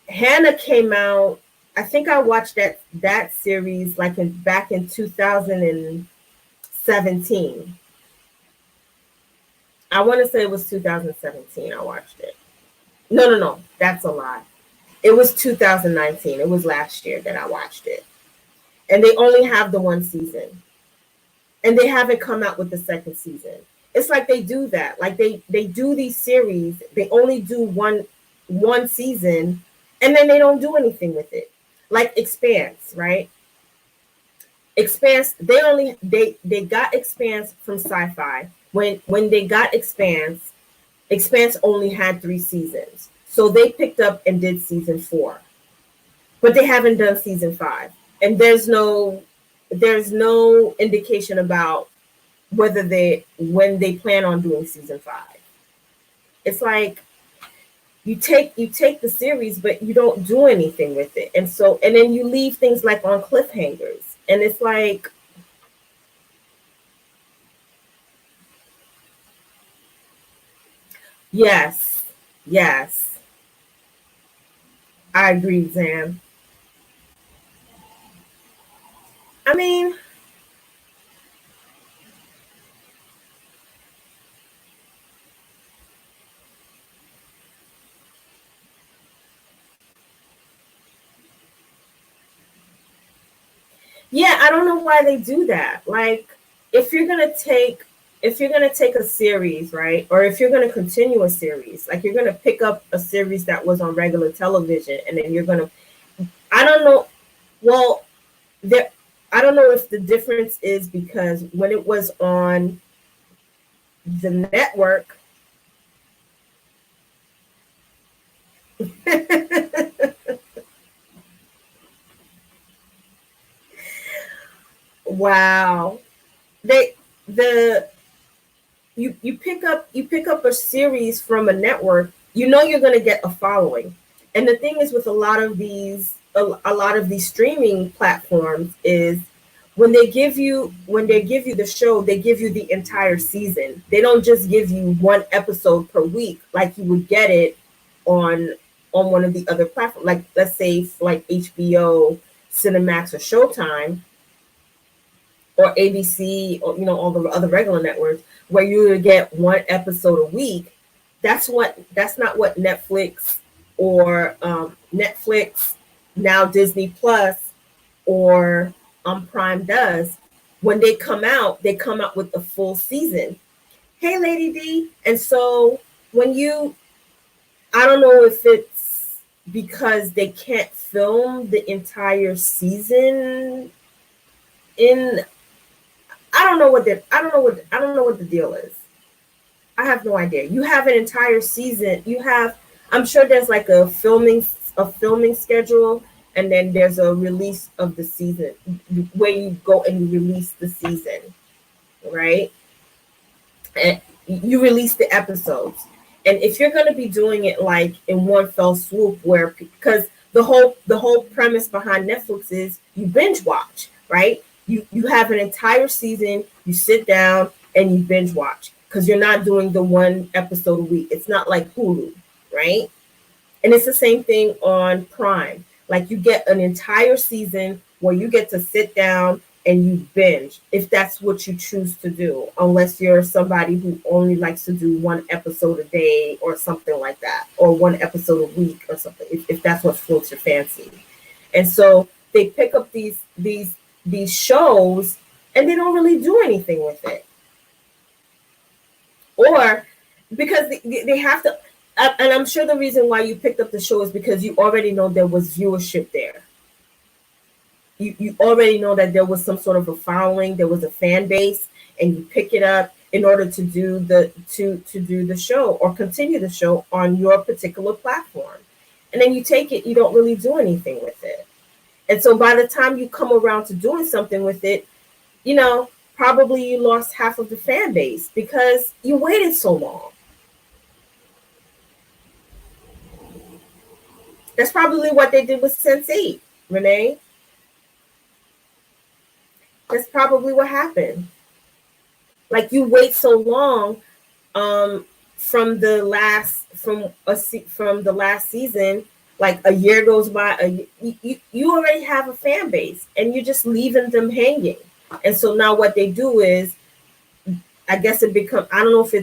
Hannah came out, I think I watched that series like back in 2017. I want to say it was 2017 I watched it. No, that's a lie. It was 2019. It was last year that I watched it. And they only have the one season. And they haven't come out with the second season. It's like they do that. Like they do these series, they only do one season and then they don't do anything with it. Like Expanse, right? Expanse, they got Expanse from Sci-Fi. When they got Expanse, Expanse only had 3 seasons. So they picked up and did season 4. But they haven't done season 5. And there's no indication about when they plan on doing season 5. It's like you take the series but you don't do anything with it. And then you leave things like on cliffhangers. And it's like yes. Yes. I agree, Zam. I mean, yeah, I don't know why they do that. Like, if you're gonna take a series, right, or if you're gonna continue a series, like you're gonna pick up a series that was on regular television, and then you're gonna, I don't know, well, there, I don't know if the difference is because when it was on the network, Wow. They the you pick up a series from a network, you know you're going to get a following. And the thing is with a lot of these streaming platforms is when they give you the show, they give you the entire season. They don't just give you one episode per week like you would get it on one of the other platforms. Like let's say like HBO, Cinemax, or Showtime, or ABC, or all the other regular networks, where you would get one episode a week. That's not what Netflix or Netflix, now Disney Plus, or Prime does. When they come out with the full season. Hey, Lady D. And so I don't know if it's because they can't film the entire season in. I don't know what the deal is. I have no idea. You have an entire season. I'm sure there's like a filming schedule, and then there's a release of the season where you go and you release the season, right? And you release the episodes. And if you're going to be doing it like in one fell swoop, because the whole premise behind Netflix is you binge watch, right? You have an entire season, you sit down and you binge watch, because you're not doing the one episode a week. It's not like Hulu, right? And it's the same thing on Prime. Like you get an entire season where you get to sit down and you binge, if that's what you choose to do, unless you're somebody who only likes to do one episode a day or something like that, or one episode a week or something, if that's what floats your fancy. And so they pick up these shows and they don't really do anything with it, or because they have to. And I'm sure the reason why you picked up the show is because you already know there was viewership there. You already know that there was some sort of a following, there was a fan base, and you pick it up in order to do the show or continue the show on your particular platform. And then you take it, you don't really do anything with it. And so by the time you come around to doing something with it, probably you lost half of the fan base because you waited so long. That's probably what they did with Sense8, Renee. That's probably what happened. Like you wait so long from the last season, like a year goes by, you already have a fan base and you're just leaving them hanging. And so now what they do is, I guess it becomes, I don't know if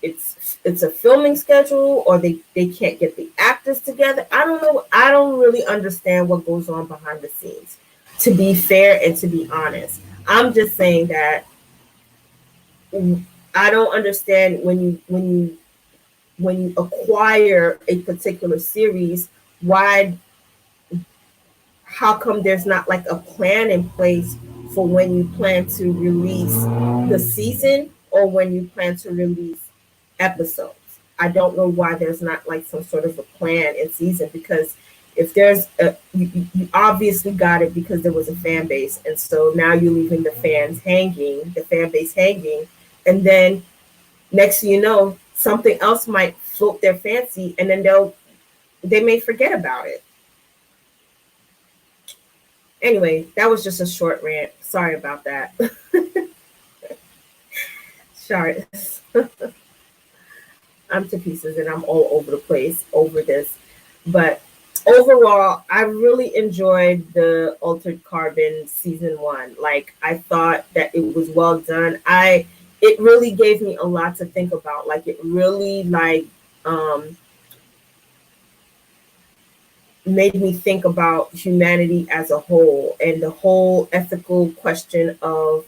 it's a filming schedule or they can't get the actors together. I don't know. I don't really understand what goes on behind the scenes, to be fair and to be honest. I'm just saying that I don't understand when you acquire a particular series, how come there's not like a plan in place for when you plan to release the season or when you plan to release episodes? I don't know why there's not like some sort of a plan in season, because if there's you obviously got it because there was a fan base, and so now you're leaving the fan base hanging, and then next thing you know, something else might float their fancy, and then they may forget about it. Anyway, that was just a short rant. Sorry about that. Sorry. I'm to pieces and I'm all over the place over this. But overall, I really enjoyed the Altered Carbon season 1. Like, I thought that it was well done. It really gave me a lot to think about. Like, it really made me think about humanity as a whole and the whole ethical question of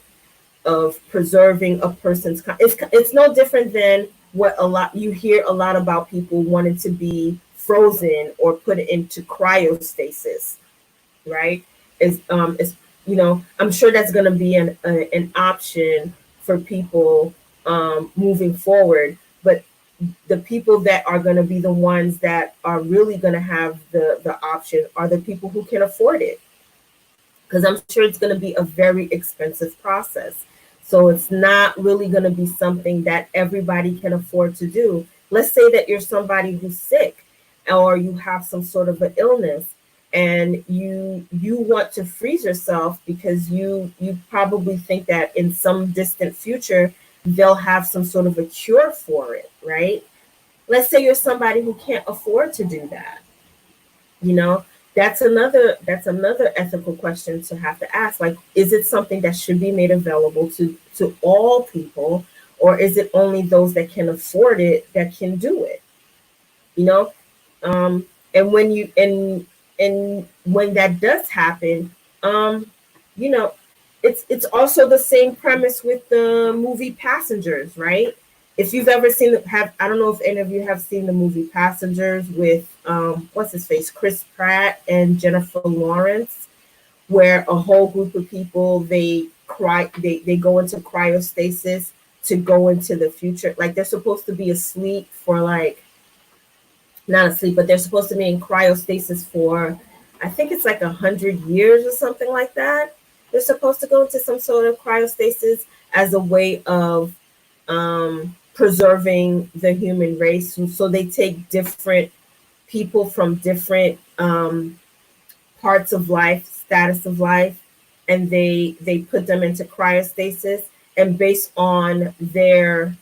preserving a person's. It's no different than what you hear a lot about people wanting to be frozen or put into cryostasis, right? I'm sure that's going to be an option for people moving forward, but the people that are going to be the ones that are really going to have the option are the people who can afford it. because I'm sure it's going to be a very expensive process. So it's not really going to be something that everybody can afford to do. Let's say that you're somebody who's sick, or you have some sort of an illness, and you want to freeze yourself because you probably think that in some distant future they'll have some sort of a cure for it, right? Let's say you're somebody who can't afford to do that. You know, that's another ethical question to have to ask. Like, is it something that should be made available to all people, or is it only those that can afford it that can do it? You know, and when that does happen, you know, it's also the same premise with the movie Passengers, right? If you've ever seen I don't know if any of you have seen the movie Passengers with what's his face, Chris Pratt and Jennifer Lawrence, where a whole group of people they go into cryostasis to go into the future. Like, they're supposed to be asleep for, like, not asleep, but they're supposed to be in cryostasis for, I think it's like 100 years or something like that. They're supposed to go into some sort of cryostasis as a way of preserving the human race. And so they take different people from different parts of life, status of life, and they put them into cryostasis, and based on their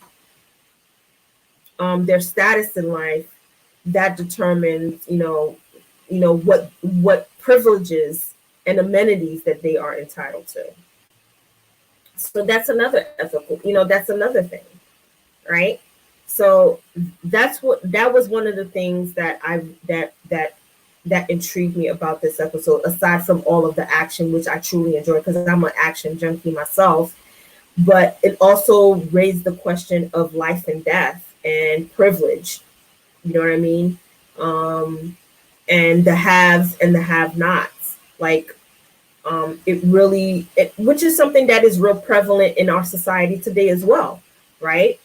status in life, that determines, what privileges and amenities that they are entitled to. So that's another ethical, that's another thing, right? So that was one of the things that intrigued me about this episode, aside from all of the action, which I truly enjoy because I'm an action junkie myself. But it also raised the question of life and death and privilege. You know what I mean? And the haves and the have-nots. Like, which is something that is real prevalent in our society today as well, right?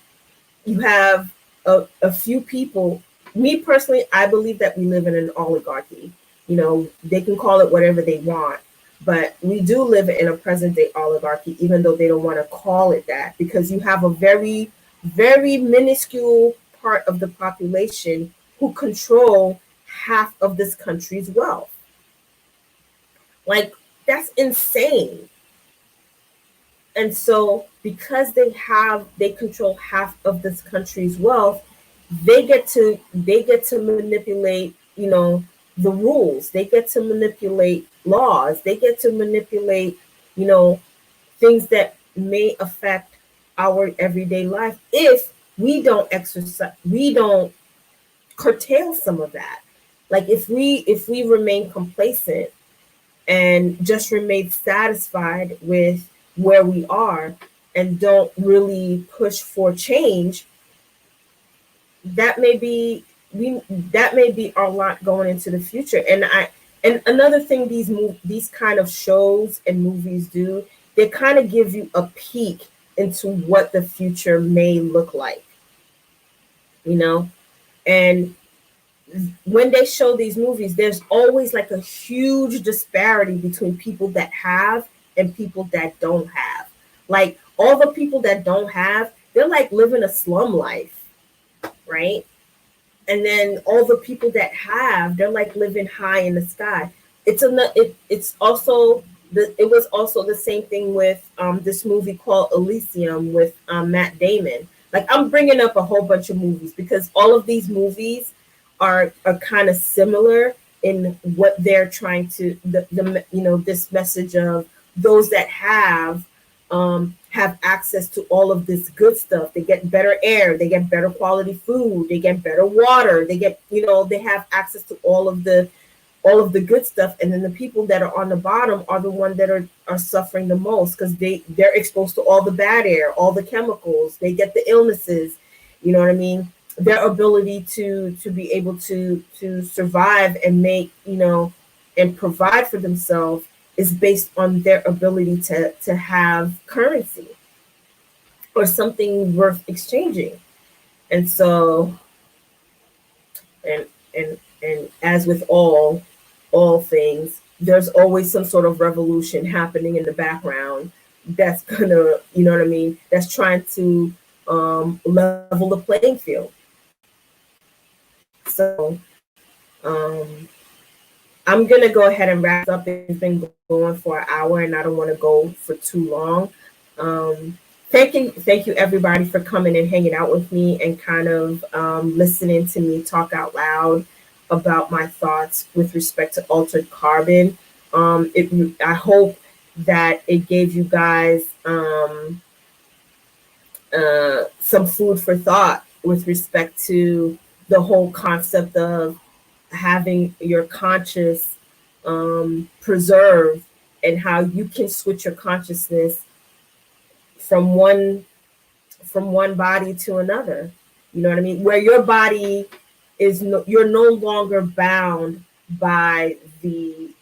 You have a few people. Me personally, I believe that we live in an oligarchy. They can call it whatever they want, but we do live in a present day oligarchy, even though they don't want to call it that, because you have a very, very minuscule part of the population who control half of this country's wealth. Like, that's insane. And so because they control half of this country's wealth, they get to manipulate, the rules. They get to manipulate laws. They get to manipulate, things that may affect our everyday life if we don't curtail some of that. Like, if we remain complacent and just remain satisfied with where we are and don't really push for change, that may be our lot going into the future. And another thing these kind of shows and movies do, they kind of give you a peek into what the future may look like, and when they show these movies, there's always like a huge disparity between people that have and people that don't have. Like, all the people that don't have, they're like living a slum life, right? And then all the people that have, they're like living high in the sky. It was also the same thing with this movie called Elysium with Matt Damon. Like, I'm bringing up a whole bunch of movies because all of these movies are kind of similar in what they're trying to, this message of those that have access to all of this good stuff. They get better air, they get better quality food, they get better water, they have access to all of the good stuff. And then the people that are on the bottom are the ones that are suffering the most because they're exposed to all the bad air, all the chemicals, they get the illnesses, you know what I mean? Their ability to be able to survive and make, and provide for themselves is based on their ability to have currency or something worth exchanging. And so, and as with all things, there's always some sort of revolution happening in the background that's gonna, you know what I mean, that's trying to level the playing field. So I'm gonna go ahead and wrap up. It's been going for an hour, and I don't want to go for too long. Thank you everybody for coming and hanging out with me and kind of listening to me talk out loud about my thoughts with respect to altered carbon. I hope that it gave you guys some food for thought with respect to the whole concept of having your conscious preserved, and how you can switch your consciousness from one body to another. You know what I mean? Where your body is you're no longer bound by the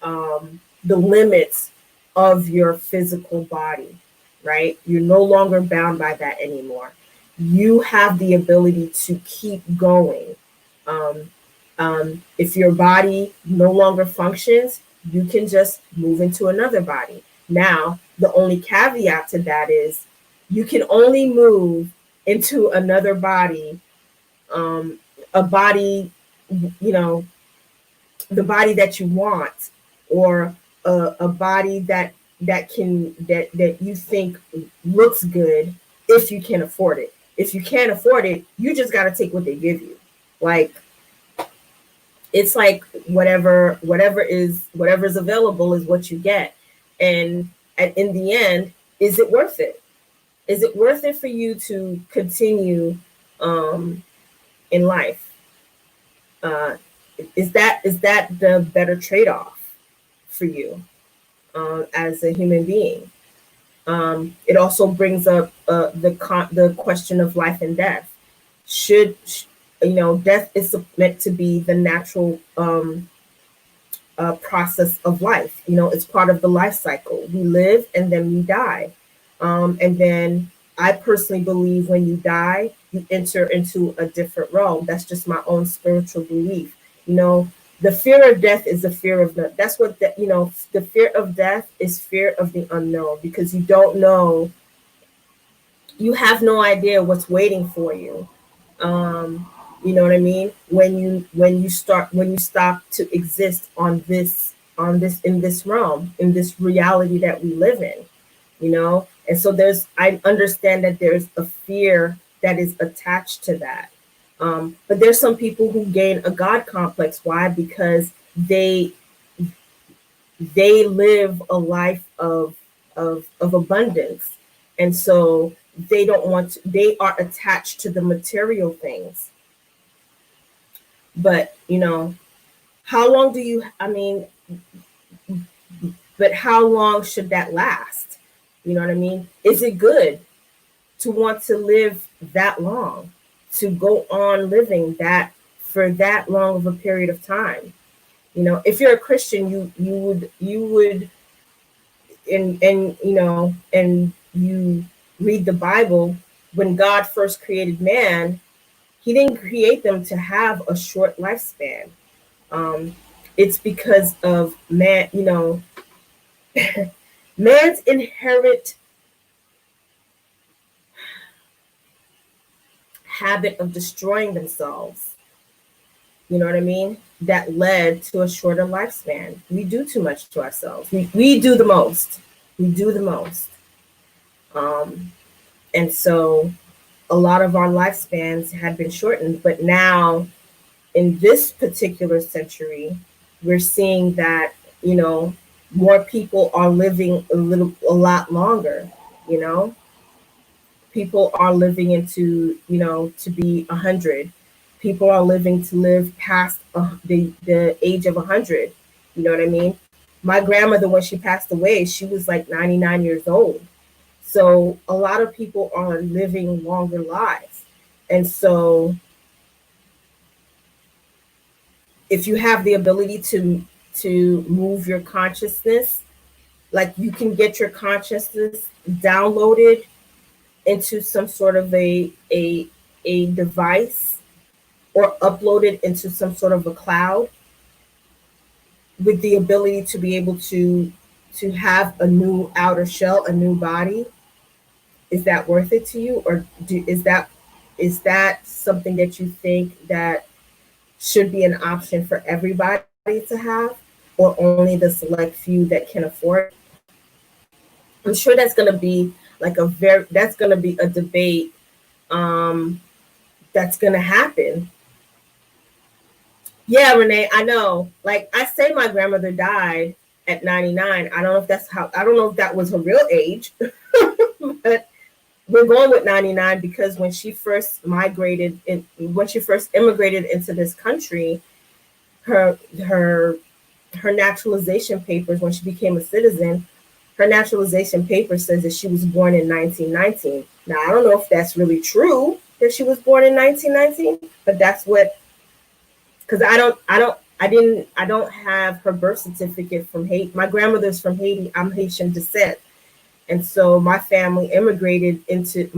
limits of your physical body, right? You're no longer bound by that anymore. You have the ability to keep going. If your body no longer functions, you can just move into another body. Now, the only caveat to that is you can only move into another body, a body, you know, the body that you want, or a body that you think looks good, if you can afford it. If you can't afford it, you just got to take what they give you. Like, it's like whatever's available is what you get. And in the end, is it worth it? Is it worth it for you to continue in life? Is that the better trade-off for you as a human being? It also brings up the question of life and death. Should death is meant to be the natural process of life. It's part of the life cycle. We live and then we die. And then I personally believe when you die, you enter into a different realm. That's just my own spiritual belief. The fear of death is the fear of that's what the fear of death is fear of the unknown, because you don't know, you have no idea what's waiting for you. You know what I mean? When you stop to exist in this realm, in this reality that we live in, and so I understand that there's a fear that is attached to that. But there's some people who gain a God complex. Why? Because they live a life of abundance, and so they don't want to, they are attached to the material things. But how long but how long should that last? You know what I mean? Is it good to want to live that long, to go on living that for that long of a period of time? If you're a Christian, you would and you read the Bible. When God first created man, he didn't create them to have a short lifespan. It's because of man, man's inherent habit of destroying themselves. You know what I mean? That led to a shorter lifespan. We do too much to ourselves. We do the most. We do the most. And so a lot of our lifespans had been shortened. But now, in this particular century, we're seeing that, more people are living a lot longer. People are living into, to be 100. People are living to live past the age of 100. You know what I mean? My grandmother, when she passed away, she was like 99 years old. So a lot of people are living longer lives. And so if you have the ability to move your consciousness, like you can get your consciousness downloaded into some sort of a device, or uploaded into some sort of a cloud, with the ability to be able to have a new outer shell, a new body, is that worth it to you, or is that something that you think that should be an option for everybody to have, or only the select few that can afford it? I'm sure that's going to be like that's going to be a debate that's going to happen. Yeah, Renee, I know. Like I say, my grandmother died at 99. I don't know if that was her real age, but we're going with 99 because when she first when she first immigrated into this country, her naturalization papers, when she became a citizen, her naturalization paper says that she was born in 1919. Now, I don't know if that's really true that she was born in 1919, but that's what, because I don't have her birth certificate from Haiti. My grandmother's from Haiti. I'm Haitian descent. And so my grandmother immigrated into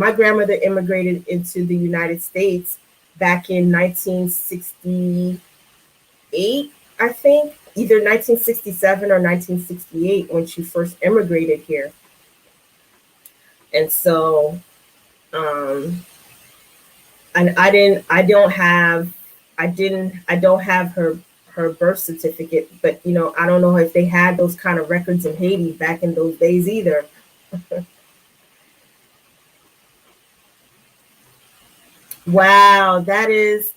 the United States back in 1968, I think, either 1967 or 1968 when she first immigrated here. And so, and I don't have her birth certificate, but I don't know if they had those kind of records in Haiti back in those days either. Wow, that is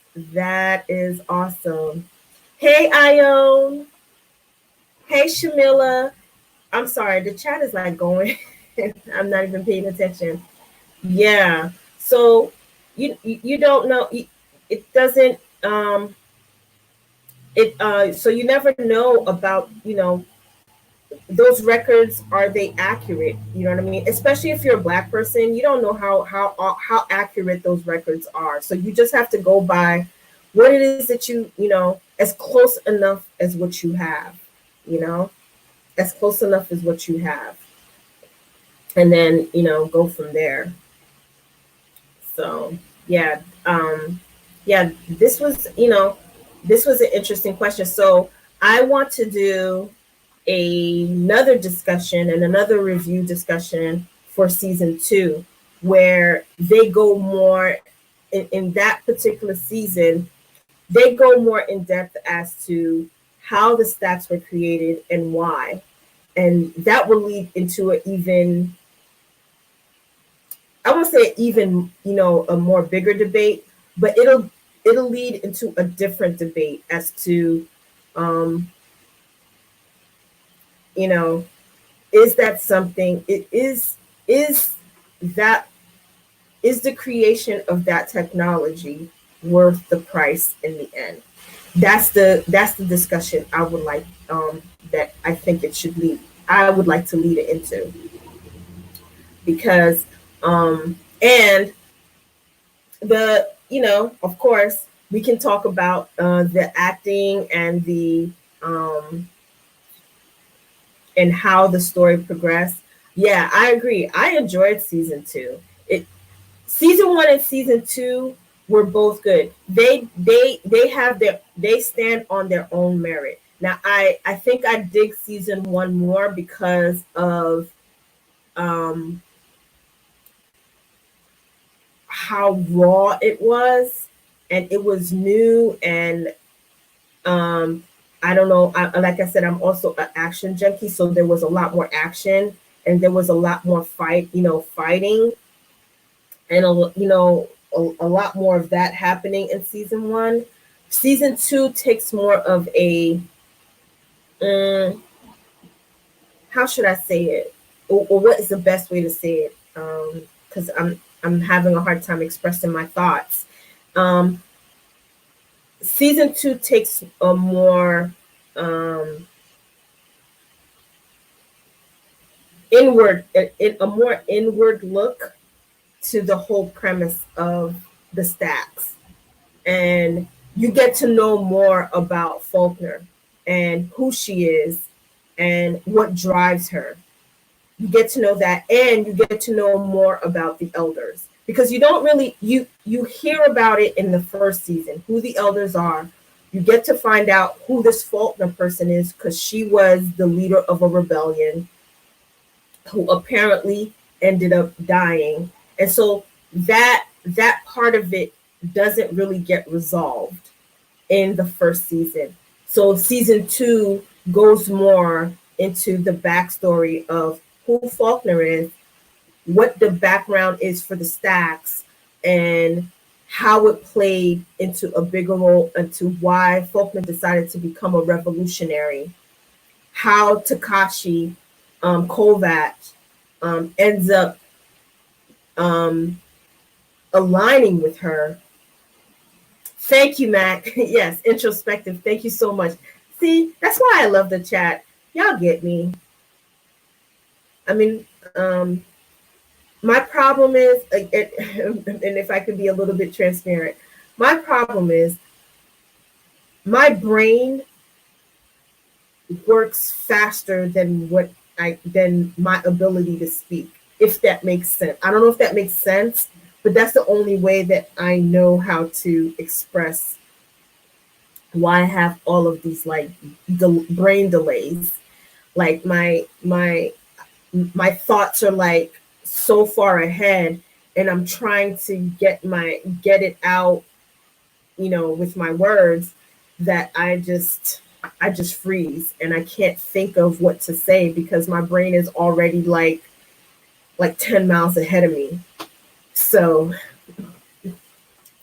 awesome. Hey, Ione. Hey, Shamila. I'm sorry, the chat is like going. I'm not even paying attention. Yeah. So you don't know. It doesn't. So you never know about those records. Are they accurate? You know what I mean? Especially if you're a Black person, you don't know how accurate those records are. So you just have to go by what it is that as close enough as what you have. As close enough as what you have, and then go from there. So yeah, this was an interesting question. So I want to do another discussion and another review discussion for season 2, where they go more in that particular season. They go more in depth as to how the stacks were created and why, and that will lead into a more bigger debate, but it'll lead into a different debate as to is that something? Is the creation of that technology worth the price in the end? That's the discussion I would like that I think it should lead. I would like to lead it into, because and the of course we can talk about the acting and the and how the story progressed. Yeah, I agree. I enjoyed season 2. Season 1 and season 2 were both good. They stand on their own merit. Now I think I dig season 1 more because of how raw it was, and it was new, and I don't know. Like I said, I'm also an action junkie, so there was a lot more action, and there was a lot more fighting, and a lot more of that happening in season 1. Season 2 takes more of a how should I say it, or what is the best way to say it? Because I'm having a hard time expressing my thoughts. Season 2 takes a more inward look to the whole premise of the stacks, and you get to know more about Faulkner and who she is and what drives her. You get to know that, and you get to know more about the elders, because you don't really you hear about it in the first season, who the elders are. You get to find out who this Faulkner person is, because she was the leader of a rebellion who apparently ended up dying. And so that part of it doesn't really get resolved in the first season. So season 2 goes more into the backstory of who Faulkner is, what the background is for the Stacks, and how it played into a bigger role, into why Faulkner decided to become a revolutionary, how Takashi Kovacs ends up aligning with her. Thank you, Mac. Yes, introspective. Thank you so much. See, that's why I love the chat. Y'all get me. I mean, my problem is, and if I could be a little bit transparent, my problem is my brain works faster than than my ability to speak, if that makes sense. I don't know if that makes sense, but that's the only way that I know how to express why I have all of these like brain delays. Like my thoughts are like so far ahead, and I'm trying to get it out, with my words, that I just freeze and I can't think of what to say because my brain is already like 10 miles ahead of me. So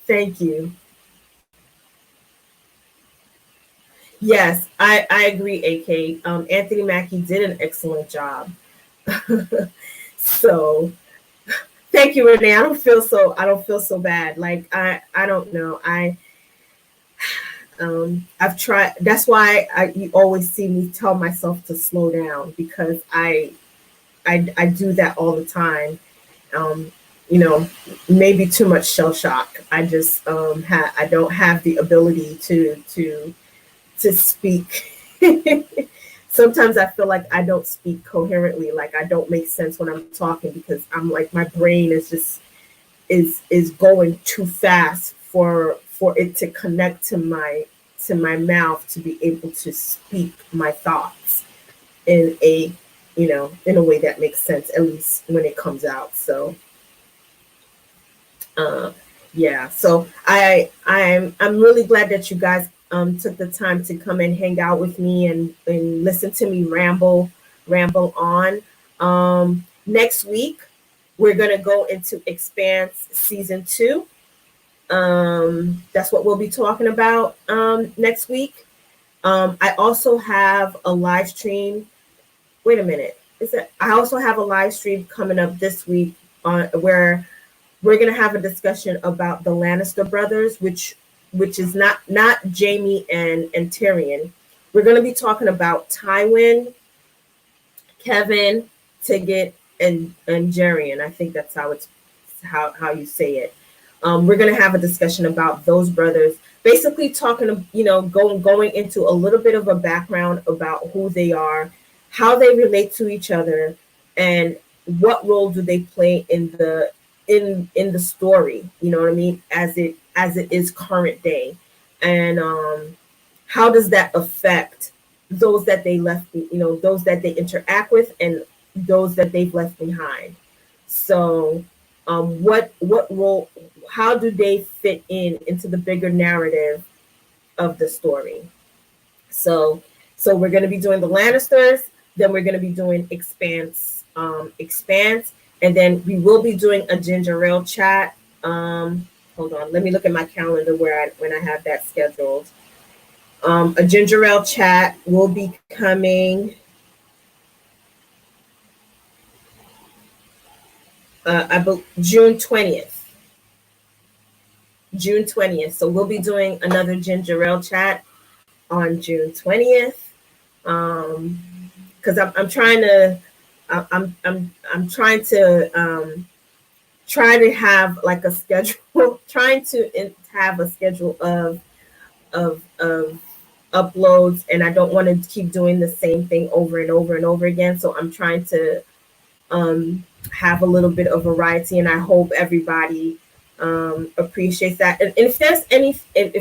thank you. Yes, I agree, AK. Anthony Mackie did an excellent job. So thank you, Renee. I don't feel so bad. Like I don't know. I've tried. That's why you always see me tell myself to slow down, because I do that all the time. Maybe too much shell shock. I just I don't have the ability to speak. Sometimes I feel like I don't speak coherently, like I don't make sense when I'm talking, because I'm like, my brain is just is going too fast for it to connect to my mouth to be able to speak my thoughts in a way that makes sense, at least when it comes out. So yeah, so I'm really glad that you guys took the time to come and hang out with me and listen to me ramble on. Next week, we're going to go into Expanse Season 2. That's what we'll be talking about next week. I also have a live stream. Wait a minute. I also have a live stream coming up this week where we're going to have a discussion about the Lannister brothers, which is not Jaime and Tyrion. We're going to be talking about Tywin, Kevin, Tigget, and Jerian. I think that's how you say it. We're going to have a discussion about those brothers, basically talking, going into a little bit of a background about who they are, how they relate to each other, and what role do they play in the story, you know what I mean, as it is current day, and how does that affect those that they left, those that they interact with and those that they've left behind. So what role, how do they fit into the bigger narrative of the story? So we're going to be doing the Lannisters, then we're going to be doing Expanse, and then we will be doing a ginger ale chat. Hold on, let me look at my calendar when I have that scheduled. A ginger ale chat will be coming June 20th. June 20th. So we'll be doing another ginger ale chat on June 20th. Because I'm trying to try to have like a schedule, trying to have a schedule of uploads, and I don't want to keep doing the same thing over and over and over again. So I'm trying to have a little bit of variety, and I hope everybody Appreciate that. And if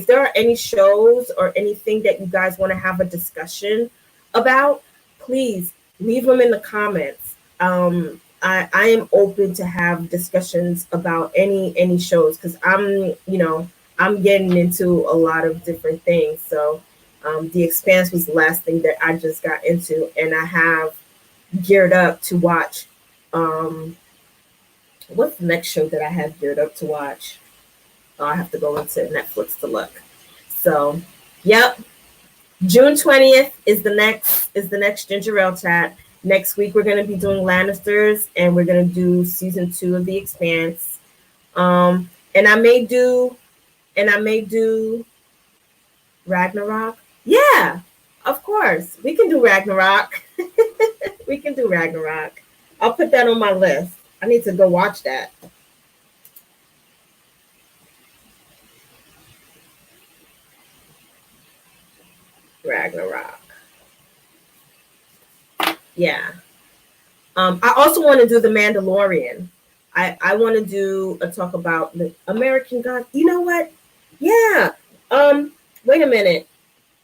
there are any shows or anything that you guys want to have a discussion about, please leave them in the comments. I am open to have discussions about any shows, because I'm getting into a lot of different things. So The Expanse was the last thing that I just got into, and I have geared up to watch. What's the next show that I have geared up to watch? Oh, I have to go into Netflix to look. So, yep. June 20th is the next Ginger Ale Chat. Next week we're gonna be doing Lannisters, and we're gonna do season 2 of The Expanse. And I may do Ragnarok. Yeah, of course. We can do Ragnarok. We can do Ragnarok. I'll put that on my list. I need to go watch that. Ragnarok. Yeah. I also want to do The Mandalorian. I want to do a talk about the American God. You know what? Yeah. Wait a minute.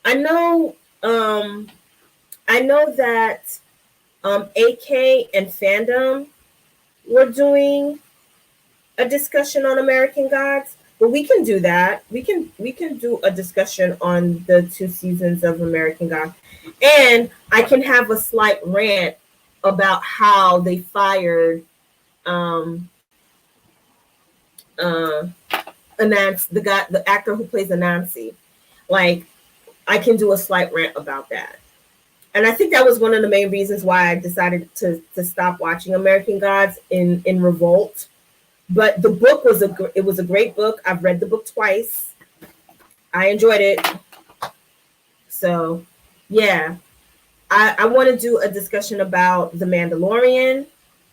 I know that AK and Fandom were doing a discussion on American Gods, but we can do that. We can do a discussion on the 2 seasons of American Gods, and I can have a slight rant about how they fired Anance, the actor who plays Anansi. Like, I can do a slight rant about that. And I think that was one of the main reasons why I decided to stop watching American Gods in revolt. But the book was a great book. I've read the book twice. I enjoyed it. So, yeah. I want to do a discussion about The Mandalorian.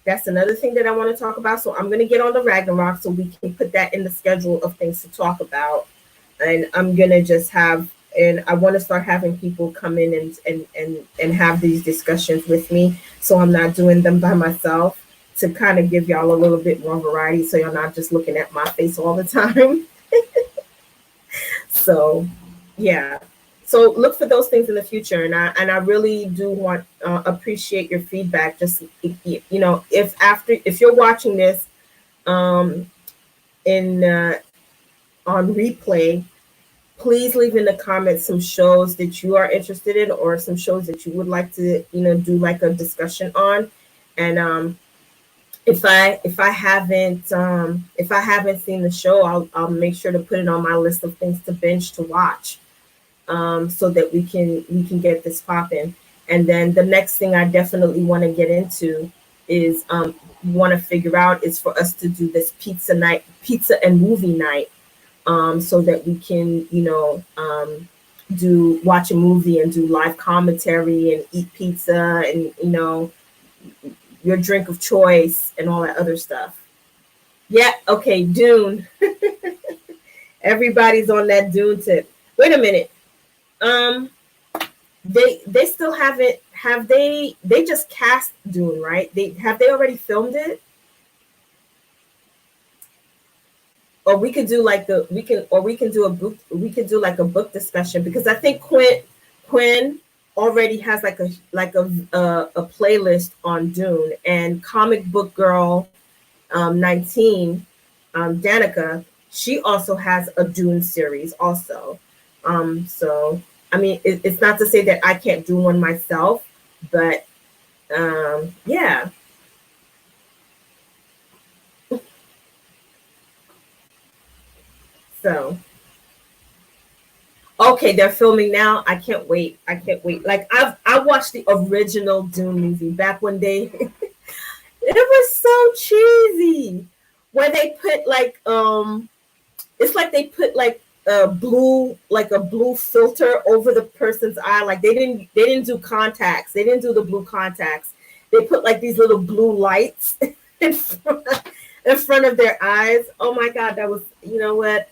That's another thing that I want to talk about. So I'm going to get on the Ragnarok so we can put that in the schedule of things to talk about. And I'm going to just have, and I want to start having people come in and have these discussions with me, so I'm not doing them by myself, to kind of give y'all a little bit more variety, so you're not just looking at my face all the time. So, yeah. So look for those things in the future, and I really do want appreciate your feedback. Just if you're watching this on replay, please leave in the comments some shows that you are interested in, or some shows that you would like to do like a discussion on. And if I haven't seen the show, I'll make sure to put it on my list of things to binge to watch. So that we can get this popping. And then the next thing I definitely want to get into is want to figure out is for us to do this pizza and movie night, so that we can watch a movie and do live commentary and eat pizza and your drink of choice and all that other stuff. Yeah, okay, Dune. Everybody's on that Dune tip. Wait a minute. They still haven't, they just cast Dune, right? They already filmed it? Or we could do like we can do a book discussion, because I think Quinn already has like a playlist on Dune, and Comic Book Girl 19, Danica, she also has a Dune series also. So I mean, it's not to say that I can't do one myself, but yeah. So, okay, they're filming now. I can't wait. Like, I watched the original Dune movie back one day. It was so cheesy, where they put like it's like they put like a blue filter over the person's eye. Like they didn't do contacts. They didn't do the blue contacts. They put like these little blue lights in front of their eyes. Oh my God, that was, you know what?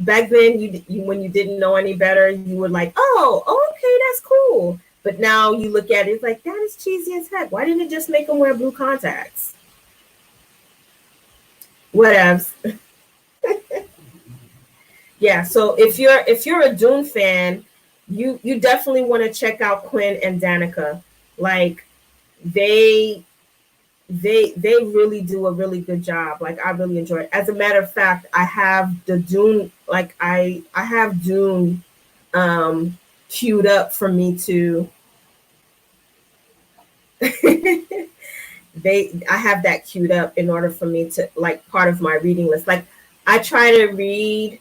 Back then, you when you didn't know any better, you were like, oh, okay, that's cool. But now you look at it, it's like, that is cheesy as heck. Why didn't it just make them wear blue contacts? Whatevs. Yeah, so if you're a Dune fan, you definitely want to check out Quinn and Danica. Like they they really do a really good job. Like I really enjoy it. As a matter of fact, I have the Dune, like I have Dune queued up for me to I have that queued up in order for me to, like, part of my reading list. Like I try to read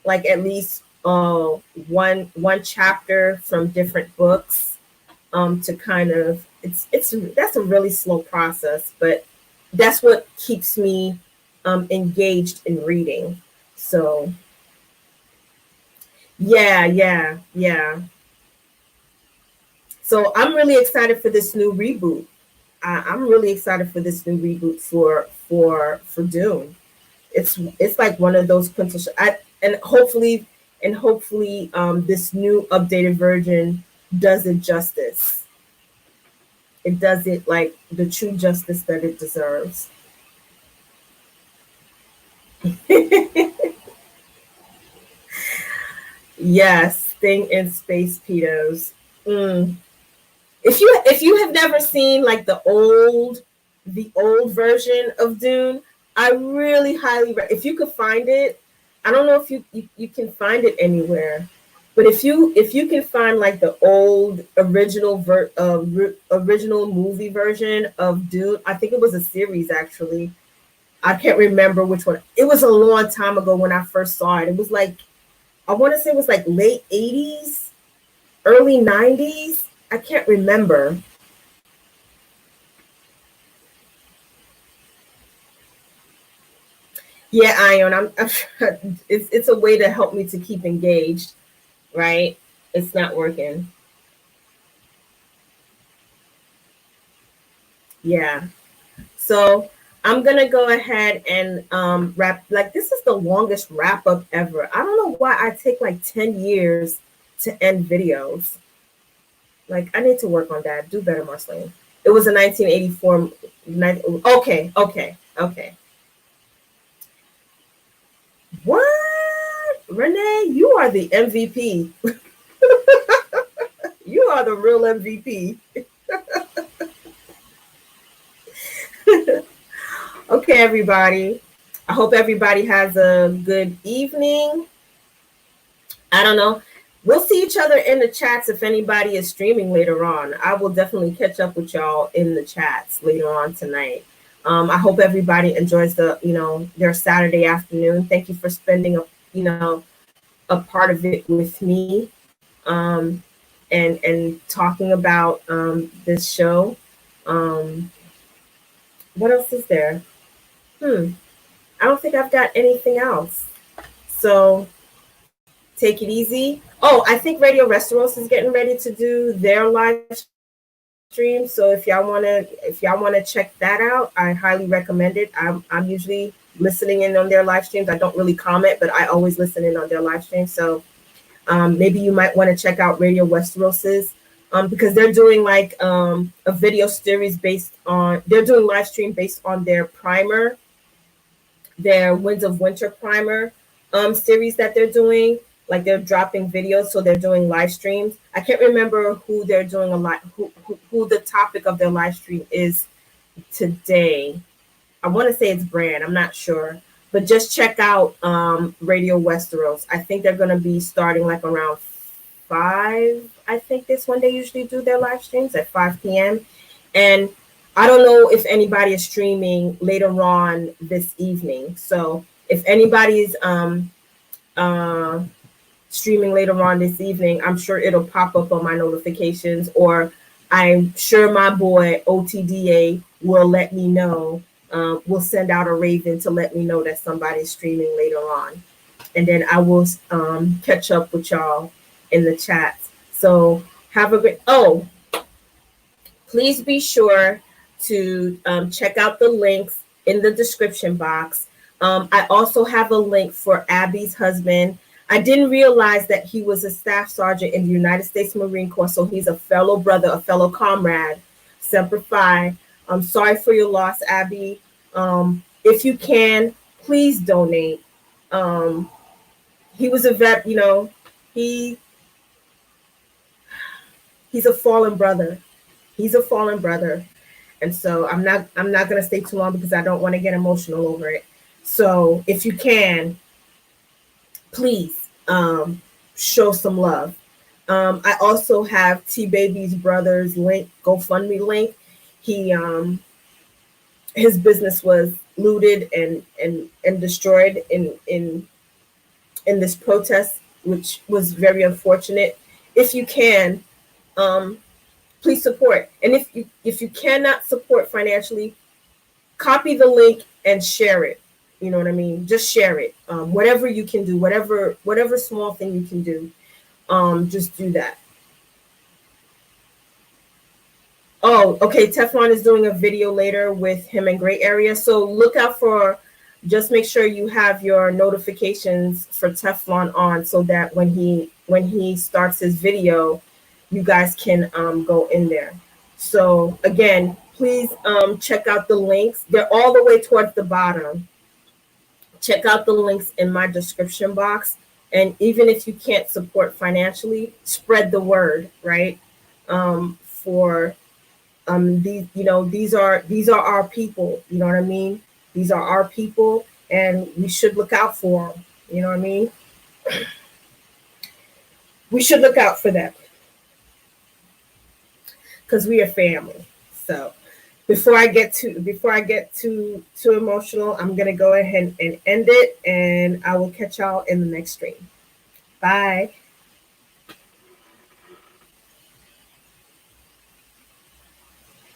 like at least one chapter from different books to kind of, it's that's a really slow process, but that's what keeps me engaged in reading. So yeah. So I'm really excited for this new reboot. I'm really excited for this new reboot for Dune. It's like one of those quintessential. And hopefully this new updated version does it justice. It does it like the true justice that it deserves. Yes, Thing in Space Pedos. Mm. If you have never seen like the old version of Dune, I really highly if you could find it. I don't know if you can find it anywhere, but if you can find like the old original movie version of Dune, I think it was a series actually. I can't remember which one. It was a long time ago when I first saw it. It was like, I want to say it was like late 80s, early 90s. I can't remember. Yeah, Ion, I'm it's a way to help me to keep engaged, right? It's not working. Yeah. So I'm gonna go ahead and wrap. Like this is the longest wrap up ever. I don't know why I take like 10 years to end videos. Like I need to work on that. Do better, Marceline. It was a 1984. Okay. What? Renee, you are the MVP. You are the real MVP. Okay, everybody. I hope everybody has a good evening. I don't know. We'll see each other in the chats if anybody is streaming later on. I will definitely catch up with y'all in the chats later on tonight. I hope everybody enjoys their Saturday afternoon. Thank you for spending a part of it with me, um, and talking about this show. Um, what else is there? I don't think I've got anything else. So take it easy. Oh, I think Radio Restaurants is getting ready to do their live stream. So if y'all wanna check that out, I highly recommend it. I'm usually listening in on their live streams. I don't really comment, but I always listen in on their live streams. So maybe you might want to check out Radio Westeros's, because they're doing like a video series they're doing live stream based on their Winds of Winter primer series that they're doing. Like they're dropping videos, so they're doing live streams. I can't remember who they're doing who the topic of their live stream is today. I want to say it's Brand. I'm not sure, but just check out Radio Westeros. I think they're going to be starting like around 5. I think this one they usually do their live streams at 5 p.m. And I don't know if anybody is streaming later on this evening. So if anybody's streaming later on this evening, I'm sure it'll pop up on my notifications, or I'm sure my boy OTDA will let me know. We'll send out a raven to let me know that somebody's streaming later on. And then I will catch up with y'all in the chat. So have a great, please be sure to check out the links in the description box. I also have a link for Abby's husband. I didn't realize that he was a staff sergeant in the United States Marine Corps, so he's a fellow brother, a fellow comrade. Semper Fi. I'm sorry for your loss, Abby. If you can, please donate. he was a vet, you know, he he's a fallen brother. He's a fallen brother. And so I'm not gonna stay too long because I don't want to get emotional over it. So if you can, please show some love. I also have T Baby's brother's link, GoFundMe link. He his business was looted and destroyed in this protest, which was very unfortunate. If you can, um, please support. And if you cannot support financially, copy the link and share it. You know what I mean? Just share it. Whatever you can do, whatever small thing you can do, just do that. Oh, okay. Teflon is doing a video later with him in Gray Area. So look out for, just make sure you have your notifications for Teflon on so that when he starts his video, you guys can go in there. So again, please check out the links. They're all the way towards the bottom. Check out the links in my description box. And even if you can't support financially, spread the word, right? For these, you know, these are our people. You know what I mean? These are our people, and we should look out for them. You know what I mean? We should look out for them because we are family. So before I get too emotional, I'm gonna go ahead and end it, and I will catch y'all in the next stream. Bye.